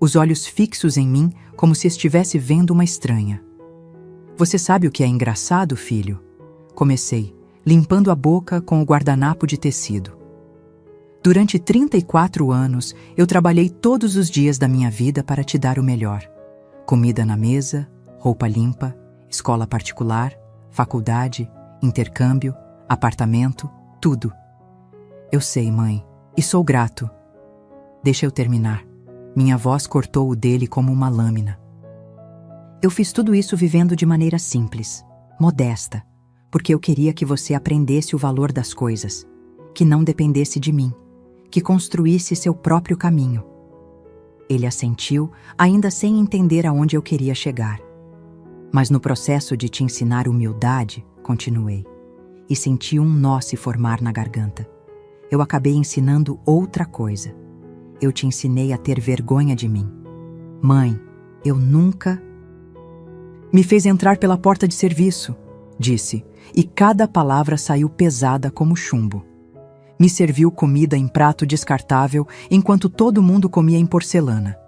os olhos fixos em mim como se estivesse vendo uma estranha. Você sabe o que é engraçado, filho? Comecei, limpando a boca com o guardanapo de tecido. Durante 34 anos, eu trabalhei todos os dias da minha vida para te dar o melhor. Comida na mesa, roupa limpa, escola particular, faculdade, intercâmbio, apartamento, tudo. Eu sei, mãe, e sou grato. Deixa eu terminar. Minha voz cortou o dele como uma lâmina. Eu fiz tudo isso vivendo de maneira simples, modesta, porque eu queria que você aprendesse o valor das coisas, que não dependesse de mim, que construísse seu próprio caminho. Ele assentiu, ainda sem entender aonde eu queria chegar. Mas no processo de te ensinar humildade, continuei, e senti um nó se formar na garganta. Eu acabei ensinando outra coisa. Eu te ensinei a ter vergonha de mim. Mãe, eu nunca... Me fez entrar pela porta de serviço, disse, e cada palavra saiu pesada como chumbo. Me serviu comida em prato descartável enquanto todo mundo comia em porcelana.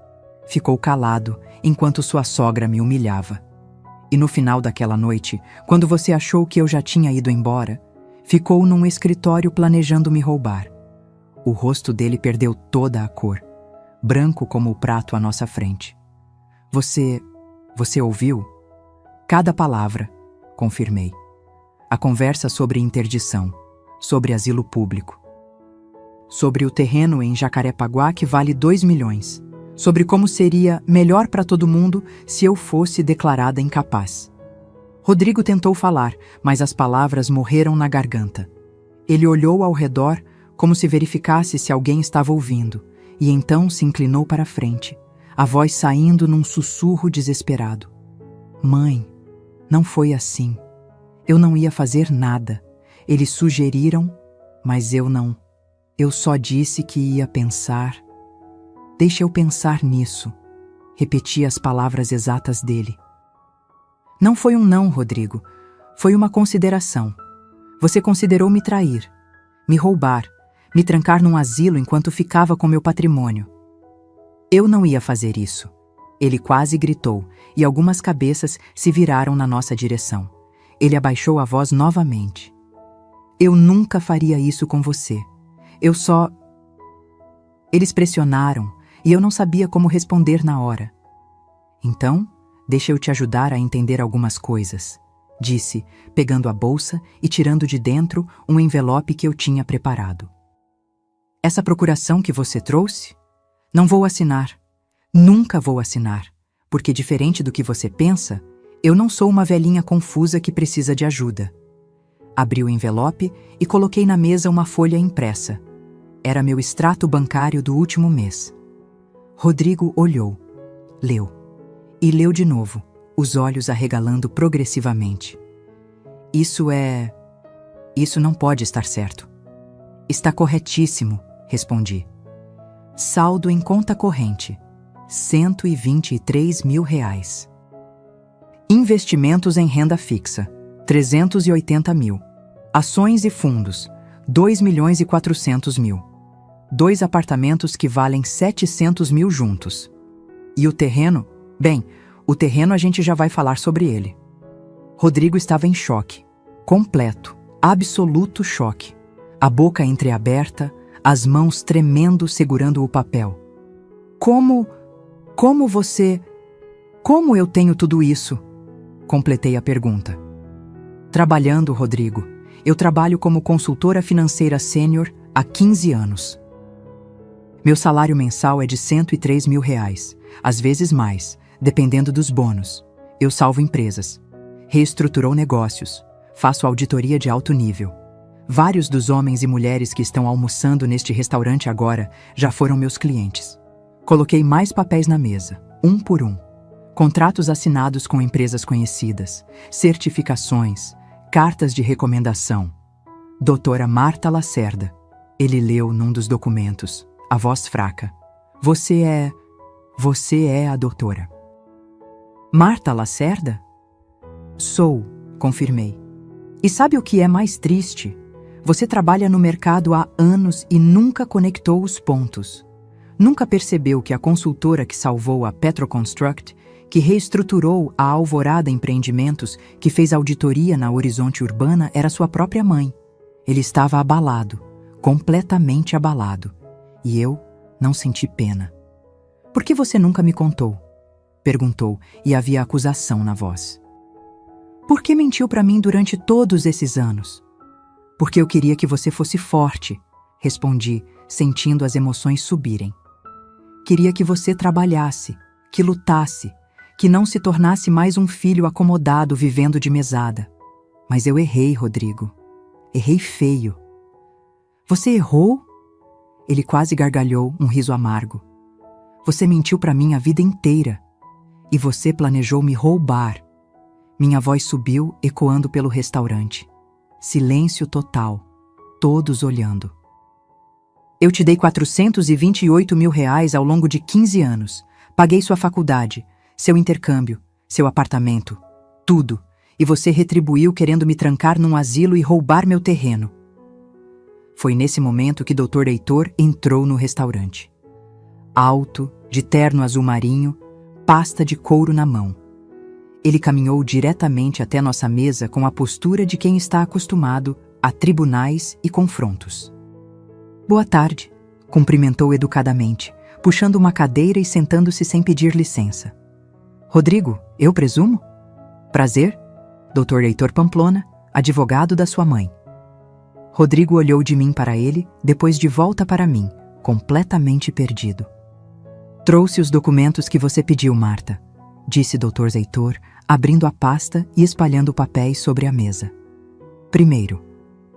Ficou calado enquanto sua sogra me humilhava. E no final daquela noite, quando você achou que eu já tinha ido embora, ficou num escritório planejando me roubar. O rosto dele perdeu toda a cor, branco como o prato à nossa frente. Você ouviu? Cada palavra, confirmei. A conversa sobre interdição, sobre asilo público, sobre o terreno em Jacarepaguá que vale 2 milhões, sobre como seria melhor para todo mundo se eu fosse declarada incapaz. Rodrigo tentou falar, mas as palavras morreram na garganta. Ele olhou ao redor como se verificasse se alguém estava ouvindo, e então se inclinou para a frente, a voz saindo num sussurro desesperado. Mãe, não foi assim. Eu não ia fazer nada. Eles sugeriram, mas eu não. Eu só disse que ia pensar. Deixa eu pensar nisso. Repeti as palavras exatas dele. Não foi um não, Rodrigo. Foi uma consideração. Você considerou me trair, me roubar, me trancar num asilo enquanto ficava com meu patrimônio. Eu não ia fazer isso. Ele quase gritou, e algumas cabeças se viraram na nossa direção. Ele abaixou a voz novamente. Eu nunca faria isso com você. Eu só... Eles pressionaram, e eu não sabia como responder na hora. Então, deixa eu te ajudar a entender algumas coisas, disse, pegando a bolsa e tirando de dentro um envelope que eu tinha preparado. Essa procuração que você trouxe? Não vou assinar. Nunca vou assinar, porque diferente do que você pensa, eu não sou uma velhinha confusa que precisa de ajuda. Abri o envelope e coloquei na mesa uma folha impressa. Era meu extrato bancário do último mês. Rodrigo olhou, leu, e leu de novo, os olhos arregalando progressivamente. Isso não pode estar certo. Está corretíssimo, respondi. Saldo em conta corrente. R$ 123 mil. Investimentos em renda fixa, 380 mil. Ações e fundos, 2.400.000. 2 apartamentos que valem 700 mil juntos. E o terreno? Bem, o terreno a gente já vai falar sobre ele. Rodrigo estava em choque. Completo, absoluto choque. A boca entreaberta, as mãos tremendo segurando o papel. Como eu tenho tudo isso? Completei a pergunta. Trabalhando, Rodrigo. Eu trabalho como consultora financeira sênior há 15 anos. Meu salário mensal é de R$ 103 mil, às vezes mais, dependendo dos bônus. Eu salvo empresas. Reestruturou negócios. Faço auditoria de alto nível. Vários dos homens e mulheres que estão almoçando neste restaurante agora já foram meus clientes. Coloquei mais papéis na mesa, um por um. Contratos assinados com empresas conhecidas, certificações, cartas de recomendação. Doutora Marta Lacerda. Ele leu num dos documentos, a voz fraca. Você é a doutora. Marta Lacerda? Sou, confirmei. E sabe o que é mais triste? Você trabalha no mercado há anos e nunca conectou os pontos. Nunca percebeu que a consultora que salvou a Petroconstruct, que reestruturou a Alvorada Empreendimentos, que fez auditoria na Horizonte Urbana, era sua própria mãe. Ele estava abalado, completamente abalado. E eu não senti pena. Por que você nunca me contou? Perguntou, e havia acusação na voz. Por que mentiu para mim durante todos esses anos? Porque eu queria que você fosse forte, respondi, sentindo as emoções subirem. Queria que você trabalhasse, que lutasse, que não se tornasse mais um filho acomodado vivendo de mesada. Mas eu errei, Rodrigo. Errei feio. Você errou? Ele quase gargalhou, um riso amargo. Você mentiu para mim a vida inteira. E você planejou me roubar. Minha voz subiu, ecoando pelo restaurante. Silêncio total. Todos olhando. Eu te dei R$ 428 mil ao longo de 15 anos. Paguei sua faculdade, seu intercâmbio, seu apartamento, tudo. E você retribuiu querendo me trancar num asilo e roubar meu terreno. Foi nesse momento que Dr. Heitor entrou no restaurante. Alto, de terno azul marinho, pasta de couro na mão. Ele caminhou diretamente até nossa mesa com a postura de quem está acostumado a tribunais e confrontos. Boa tarde, cumprimentou educadamente, puxando uma cadeira e sentando-se sem pedir licença. Rodrigo, eu presumo? Prazer, Dr. Heitor Pamplona, advogado da sua mãe. Rodrigo olhou de mim para ele, depois de volta para mim, completamente perdido. Trouxe os documentos que você pediu, Marta, disse Dr. Heitor, abrindo a pasta e espalhando papéis sobre a mesa. Primeiro,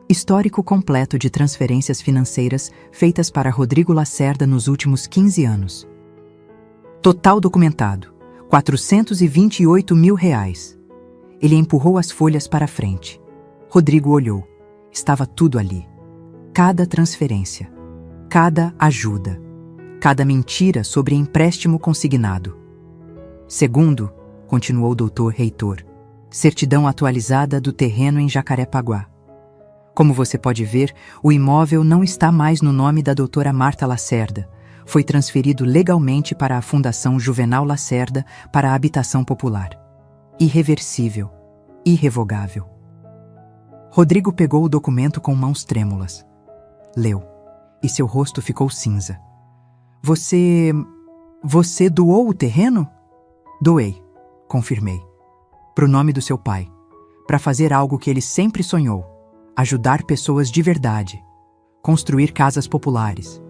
histórico completo de transferências financeiras feitas para Rodrigo Lacerda nos últimos 15 anos. Total documentado, R$ 428 mil. Ele empurrou as folhas para frente. Rodrigo olhou. Estava tudo ali. Cada transferência, cada ajuda, cada mentira sobre empréstimo consignado. Segundo, continuou o Dr. Heitor, certidão atualizada do terreno em Jacarepaguá. Como você pode ver, o imóvel não está mais no nome da doutora Marta Lacerda. Foi transferido legalmente para a Fundação Juvenal Lacerda para a habitação popular. Irreversível, irrevogável. Rodrigo pegou o documento com mãos trêmulas. Leu, e seu rosto ficou cinza. Você doou o terreno? Doei, confirmei. Pro nome do seu pai. Para fazer algo que ele sempre sonhou. Ajudar pessoas de verdade. Construir casas populares.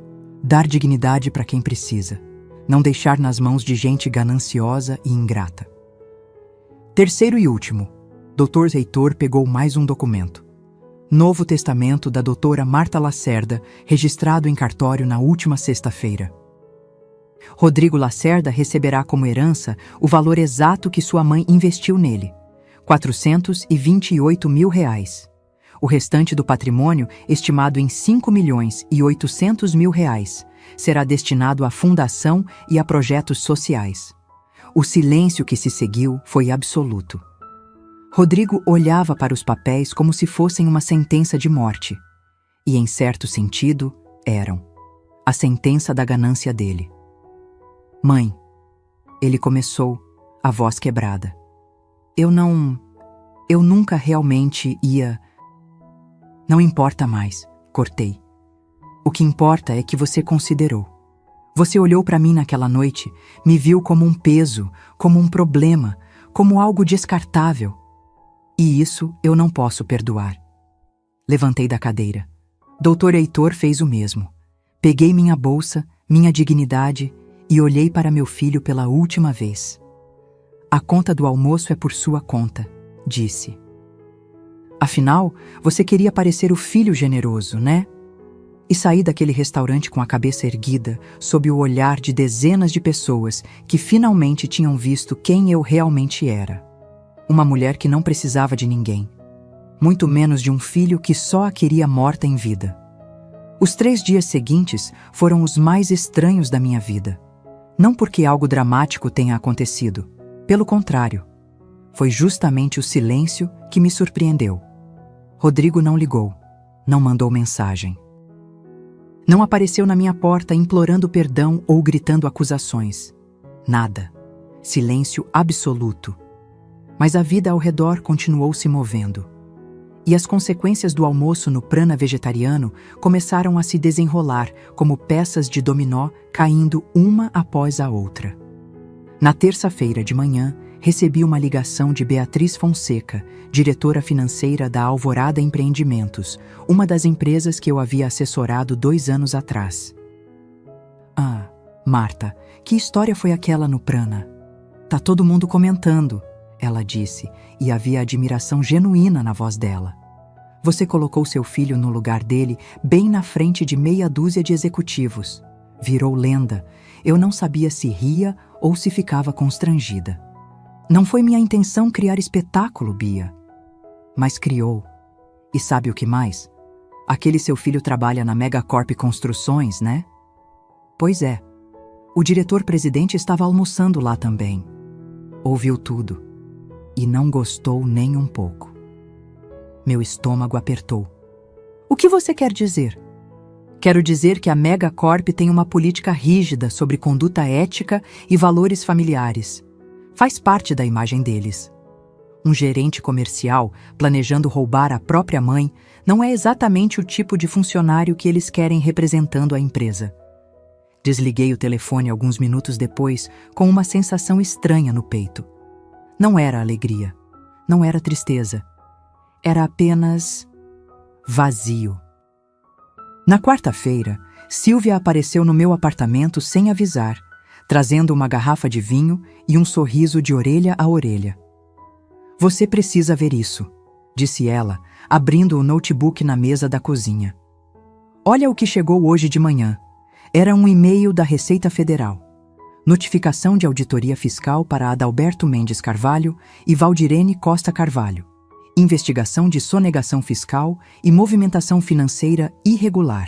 Dar dignidade para quem precisa. Não deixar nas mãos de gente gananciosa e ingrata. Terceiro e último. Dr. Heitor pegou mais um documento. Novo Testamento da doutora Marta Lacerda, registrado em cartório na última sexta-feira. Rodrigo Lacerda receberá como herança o valor exato que sua mãe investiu nele, R$ 428 mil. O restante do patrimônio, estimado em R$ 5.800.000, será destinado à fundação e a projetos sociais. O silêncio que se seguiu foi absoluto. Rodrigo olhava para os papéis como se fossem uma sentença de morte. E, em certo sentido, eram. A sentença da ganância dele. Mãe, ele começou, a voz quebrada. Eu nunca realmente ia... Não importa mais, cortei. O que importa é que você considerou. Você olhou para mim naquela noite, me viu como um peso, como um problema, como algo descartável. E isso eu não posso perdoar. Levantei da cadeira. Doutor Heitor fez o mesmo. Peguei minha bolsa, minha dignidade e olhei para meu filho pela última vez. A conta do almoço é por sua conta, disse. Afinal, você queria parecer o filho generoso, né? E saí daquele restaurante com a cabeça erguida, sob o olhar de dezenas de pessoas que finalmente tinham visto quem eu realmente era. Uma mulher que não precisava de ninguém, muito menos de um filho que só a queria morta em vida. Os 3 dias seguintes foram os mais estranhos da minha vida. Não porque algo dramático tenha acontecido. Pelo contrário, foi justamente o silêncio que me surpreendeu. Rodrigo não ligou, não mandou mensagem. Não apareceu na minha porta implorando perdão ou gritando acusações. Nada. Silêncio absoluto. Mas a vida ao redor continuou se movendo. E as consequências do almoço no prana vegetariano começaram a se desenrolar como peças de dominó caindo uma após a outra. Na terça-feira de manhã, recebi uma ligação de Beatriz Fonseca, diretora financeira da Alvorada Empreendimentos, uma das empresas que eu havia assessorado 2 anos atrás. Ah, Marta, que história foi aquela no prana? Tá todo mundo comentando, ela disse, e havia admiração genuína na voz dela. Você colocou seu filho no lugar dele, bem na frente de meia dúzia de executivos. Virou lenda. Eu não sabia se ria ou se ficava constrangida. Não foi minha intenção criar espetáculo, Bia. Mas criou. E sabe o que mais? Aquele seu filho trabalha na Megacorp Construções, né? Pois é. O diretor-presidente estava almoçando lá também. Ouviu tudo. E não gostou nem um pouco. Meu estômago apertou. O que você quer dizer? Quero dizer que a Megacorp tem uma política rígida sobre conduta ética e valores familiares. Faz parte da imagem deles. Um gerente comercial planejando roubar a própria mãe não é exatamente o tipo de funcionário que eles querem representando a empresa. Desliguei o telefone alguns minutos depois com uma sensação estranha no peito. Não era alegria, não era tristeza. Era apenas vazio. Na quarta-feira, Silvia apareceu no meu apartamento sem avisar, trazendo uma garrafa de vinho e um sorriso de orelha a orelha. Você precisa ver isso, disse ela, abrindo o notebook na mesa da cozinha. Olha o que chegou hoje de manhã. Era um e-mail da Receita Federal. Notificação de auditoria fiscal para Adalberto Mendes Carvalho e Valdirene Costa Carvalho. Investigação de sonegação fiscal e movimentação financeira irregular.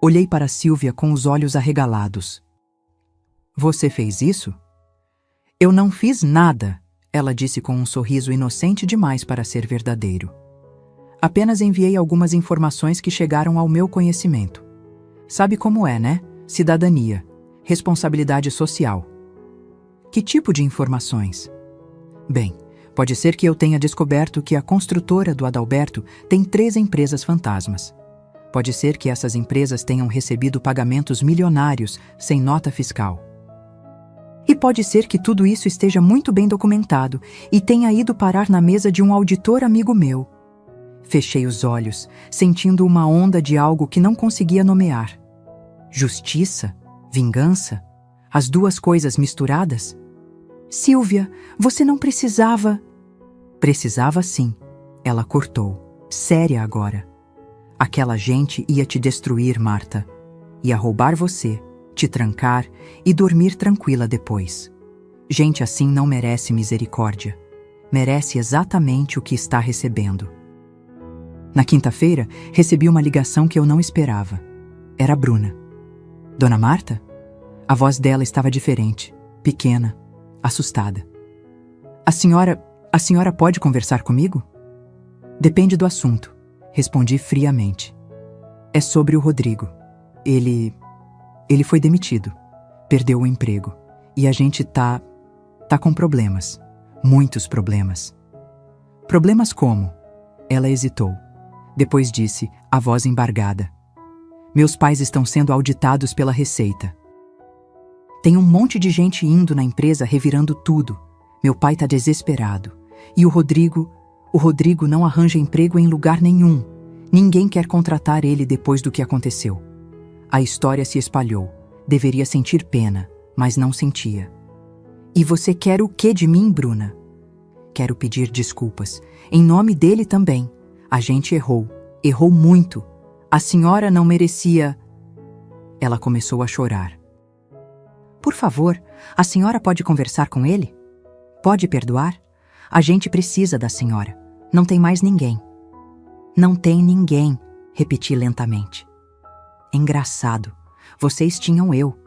Olhei para Silvia com os olhos arregalados. Você fez isso? Eu não fiz nada, ela disse com um sorriso inocente demais para ser verdadeiro. Apenas enviei algumas informações que chegaram ao meu conhecimento. Sabe como é, né? Cidadania, responsabilidade social. Que tipo de informações? Bem, pode ser que eu tenha descoberto que a construtora do Adalberto tem 3 empresas fantasmas. Pode ser que essas empresas tenham recebido pagamentos milionários sem nota fiscal. E pode ser que tudo isso esteja muito bem documentado e tenha ido parar na mesa de um auditor amigo meu. Fechei os olhos, sentindo uma onda de algo que não conseguia nomear. Justiça? Vingança? As duas coisas misturadas? Silvia, você não precisava... Precisava sim. Ela cortou. Séria agora. Aquela gente ia te destruir, Marta. Ia roubar você, te trancar e dormir tranquila depois. Gente assim não merece misericórdia. Merece exatamente o que está recebendo. Na quinta-feira, recebi uma ligação que eu não esperava. Era a Bruna. Dona Marta? A voz dela estava diferente, pequena, assustada. A senhora pode conversar comigo? Depende do assunto, respondi friamente. É sobre o Rodrigo. Ele foi demitido, perdeu o emprego e a gente tá com problemas, muitos problemas. Problemas como? Ela hesitou. Depois disse, a voz embargada. Meus pais estão sendo auditados pela Receita. Tem um monte de gente indo na empresa revirando tudo. Meu pai tá desesperado. E o Rodrigo não arranja emprego em lugar nenhum. Ninguém quer contratar ele depois do que aconteceu. A história se espalhou. Deveria sentir pena, mas não sentia. E você quer o que de mim, Bruna? Quero pedir desculpas. Em nome dele também. A gente errou. Errou muito. A senhora não merecia... Ela começou a chorar. Por favor, a senhora pode conversar com ele? Pode perdoar? A gente precisa da senhora. Não tem mais ninguém. Não tem ninguém, repeti lentamente. Engraçado. Vocês tinham eu.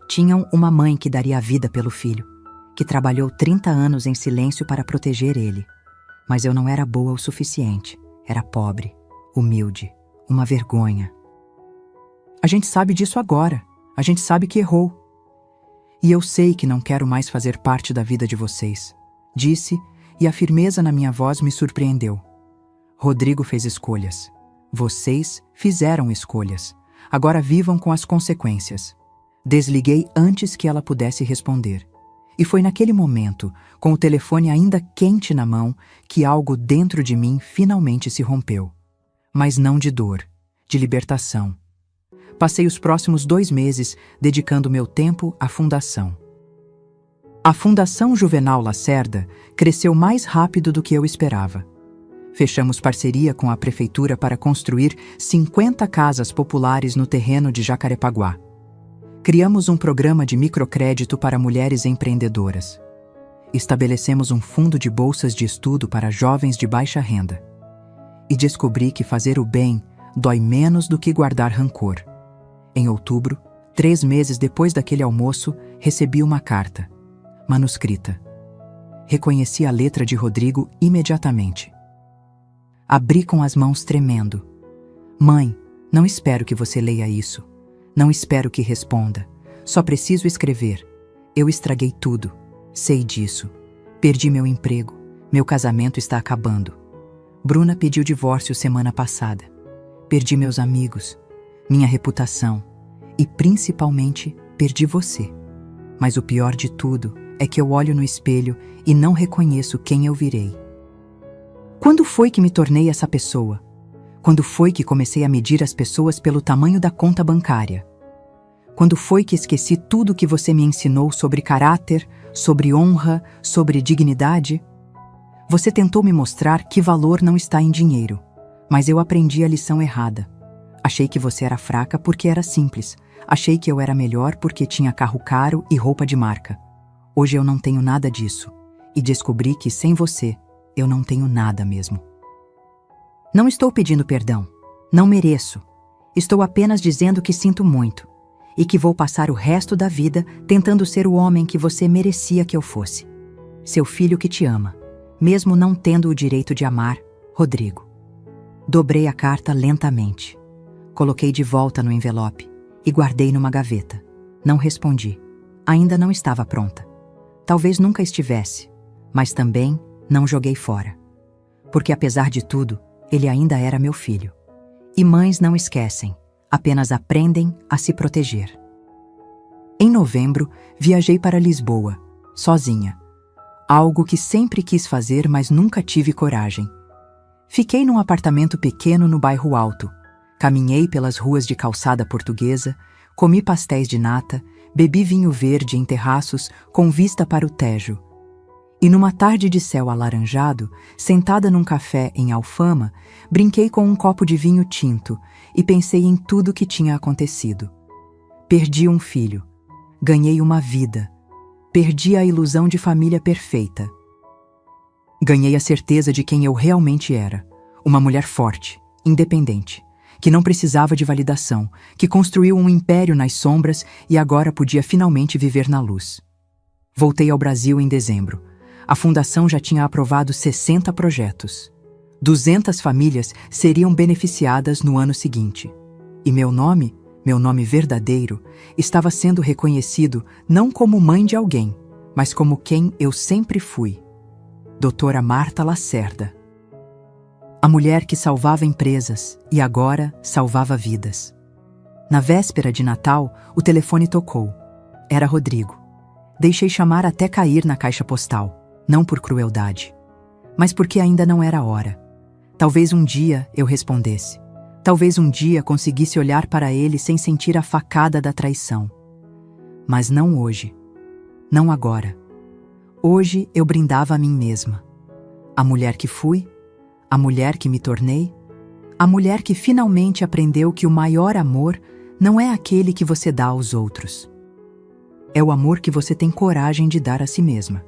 Tinham uma mãe que daria a vida pelo filho, que trabalhou 30 anos em silêncio para proteger ele. Mas eu não era boa o suficiente. Era pobre, humilde, uma vergonha. A gente sabe disso agora. A gente sabe que errou. E eu sei que não quero mais fazer parte da vida de vocês, disse, e a firmeza na minha voz me surpreendeu. Rodrigo fez escolhas. Vocês fizeram escolhas. Agora vivam com as consequências. Desliguei antes que ela pudesse responder. E foi naquele momento, com o telefone ainda quente na mão, que algo dentro de mim finalmente se rompeu. Mas não de dor, de libertação. Passei os próximos 2 meses dedicando meu tempo à fundação. A Fundação Juvenal Lacerda cresceu mais rápido do que eu esperava. Fechamos parceria com a prefeitura para construir 50 casas populares no terreno de Jacarepaguá. Criamos um programa de microcrédito para mulheres empreendedoras. Estabelecemos um fundo de bolsas de estudo para jovens de baixa renda. E descobri que fazer o bem dói menos do que guardar rancor. Em outubro, 3 meses depois daquele almoço, recebi uma carta, manuscrita. Reconheci a letra de Rodrigo imediatamente. Abri com as mãos tremendo. Mãe, não espero que você leia isso. Não espero que responda. Só preciso escrever. Eu estraguei tudo. Sei disso. Perdi meu emprego. Meu casamento está acabando. Bruna pediu divórcio semana passada. Perdi meus amigos, minha reputação e, principalmente, perdi você. Mas o pior de tudo é que eu olho no espelho e não reconheço quem eu virei. Quando foi que me tornei essa pessoa? Quando foi que comecei a medir as pessoas pelo tamanho da conta bancária? Quando foi que esqueci tudo que você me ensinou sobre caráter, sobre honra, sobre dignidade? Você tentou me mostrar que valor não está em dinheiro, mas eu aprendi a lição errada. Achei que você era fraca porque era simples. Achei que eu era melhor porque tinha carro caro e roupa de marca. Hoje eu não tenho nada disso. E descobri que sem você, eu não tenho nada mesmo. Não estou pedindo perdão. Não mereço. Estou apenas dizendo que sinto muito. E que vou passar o resto da vida tentando ser o homem que você merecia que eu fosse. Seu filho que te ama, mesmo não tendo o direito de amar, Rodrigo. Dobrei a carta lentamente. Coloquei de volta no envelope e guardei numa gaveta. Não respondi. Ainda não estava pronta. Talvez nunca estivesse, mas também não joguei fora. Porque apesar de tudo, ele ainda era meu filho. E mães não esquecem, apenas aprendem a se proteger. Em novembro, viajei para Lisboa, sozinha. Algo que sempre quis fazer, mas nunca tive coragem. Fiquei num apartamento pequeno no bairro Alto. Caminhei pelas ruas de calçada portuguesa, comi pastéis de nata, bebi vinho verde em terraços com vista para o Tejo. E numa tarde de céu alaranjado, sentada num café em Alfama, brinquei com um copo de vinho tinto e pensei em tudo que tinha acontecido. Perdi um filho. Ganhei uma vida. Perdi a ilusão de família perfeita. Ganhei a certeza de quem eu realmente era. Uma mulher forte, independente, que não precisava de validação, que construiu um império nas sombras e agora podia finalmente viver na luz. Voltei ao Brasil em dezembro. A fundação já tinha aprovado 60 projetos. 200 famílias seriam beneficiadas no ano seguinte. E meu nome verdadeiro, estava sendo reconhecido não como mãe de alguém, mas como quem eu sempre fui. Doutora Marta Lacerda. A mulher que salvava empresas e agora salvava vidas. Na véspera de Natal, o telefone tocou. Era Rodrigo. Deixei chamar até cair na caixa postal, não por crueldade, mas porque ainda não era a hora. Talvez um dia eu respondesse. Talvez um dia conseguisse olhar para ele sem sentir a facada da traição. Mas não hoje. Não agora. Hoje eu brindava a mim mesma. A mulher que fui, a mulher que me tornei, a mulher que finalmente aprendeu que o maior amor não é aquele que você dá aos outros. É o amor que você tem coragem de dar a si mesma.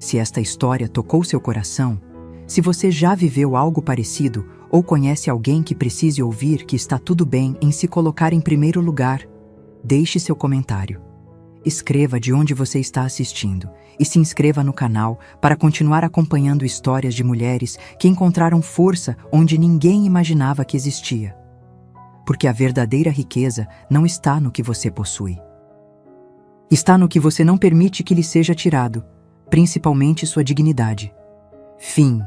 Se esta história tocou seu coração, se você já viveu algo parecido ou conhece alguém que precise ouvir que está tudo bem em se colocar em primeiro lugar, deixe seu comentário. Escreva de onde você está assistindo e se inscreva no canal para continuar acompanhando histórias de mulheres que encontraram força onde ninguém imaginava que existia. Porque a verdadeira riqueza não está no que você possui. Está no que você não permite que lhe seja tirado, principalmente sua dignidade. Fim.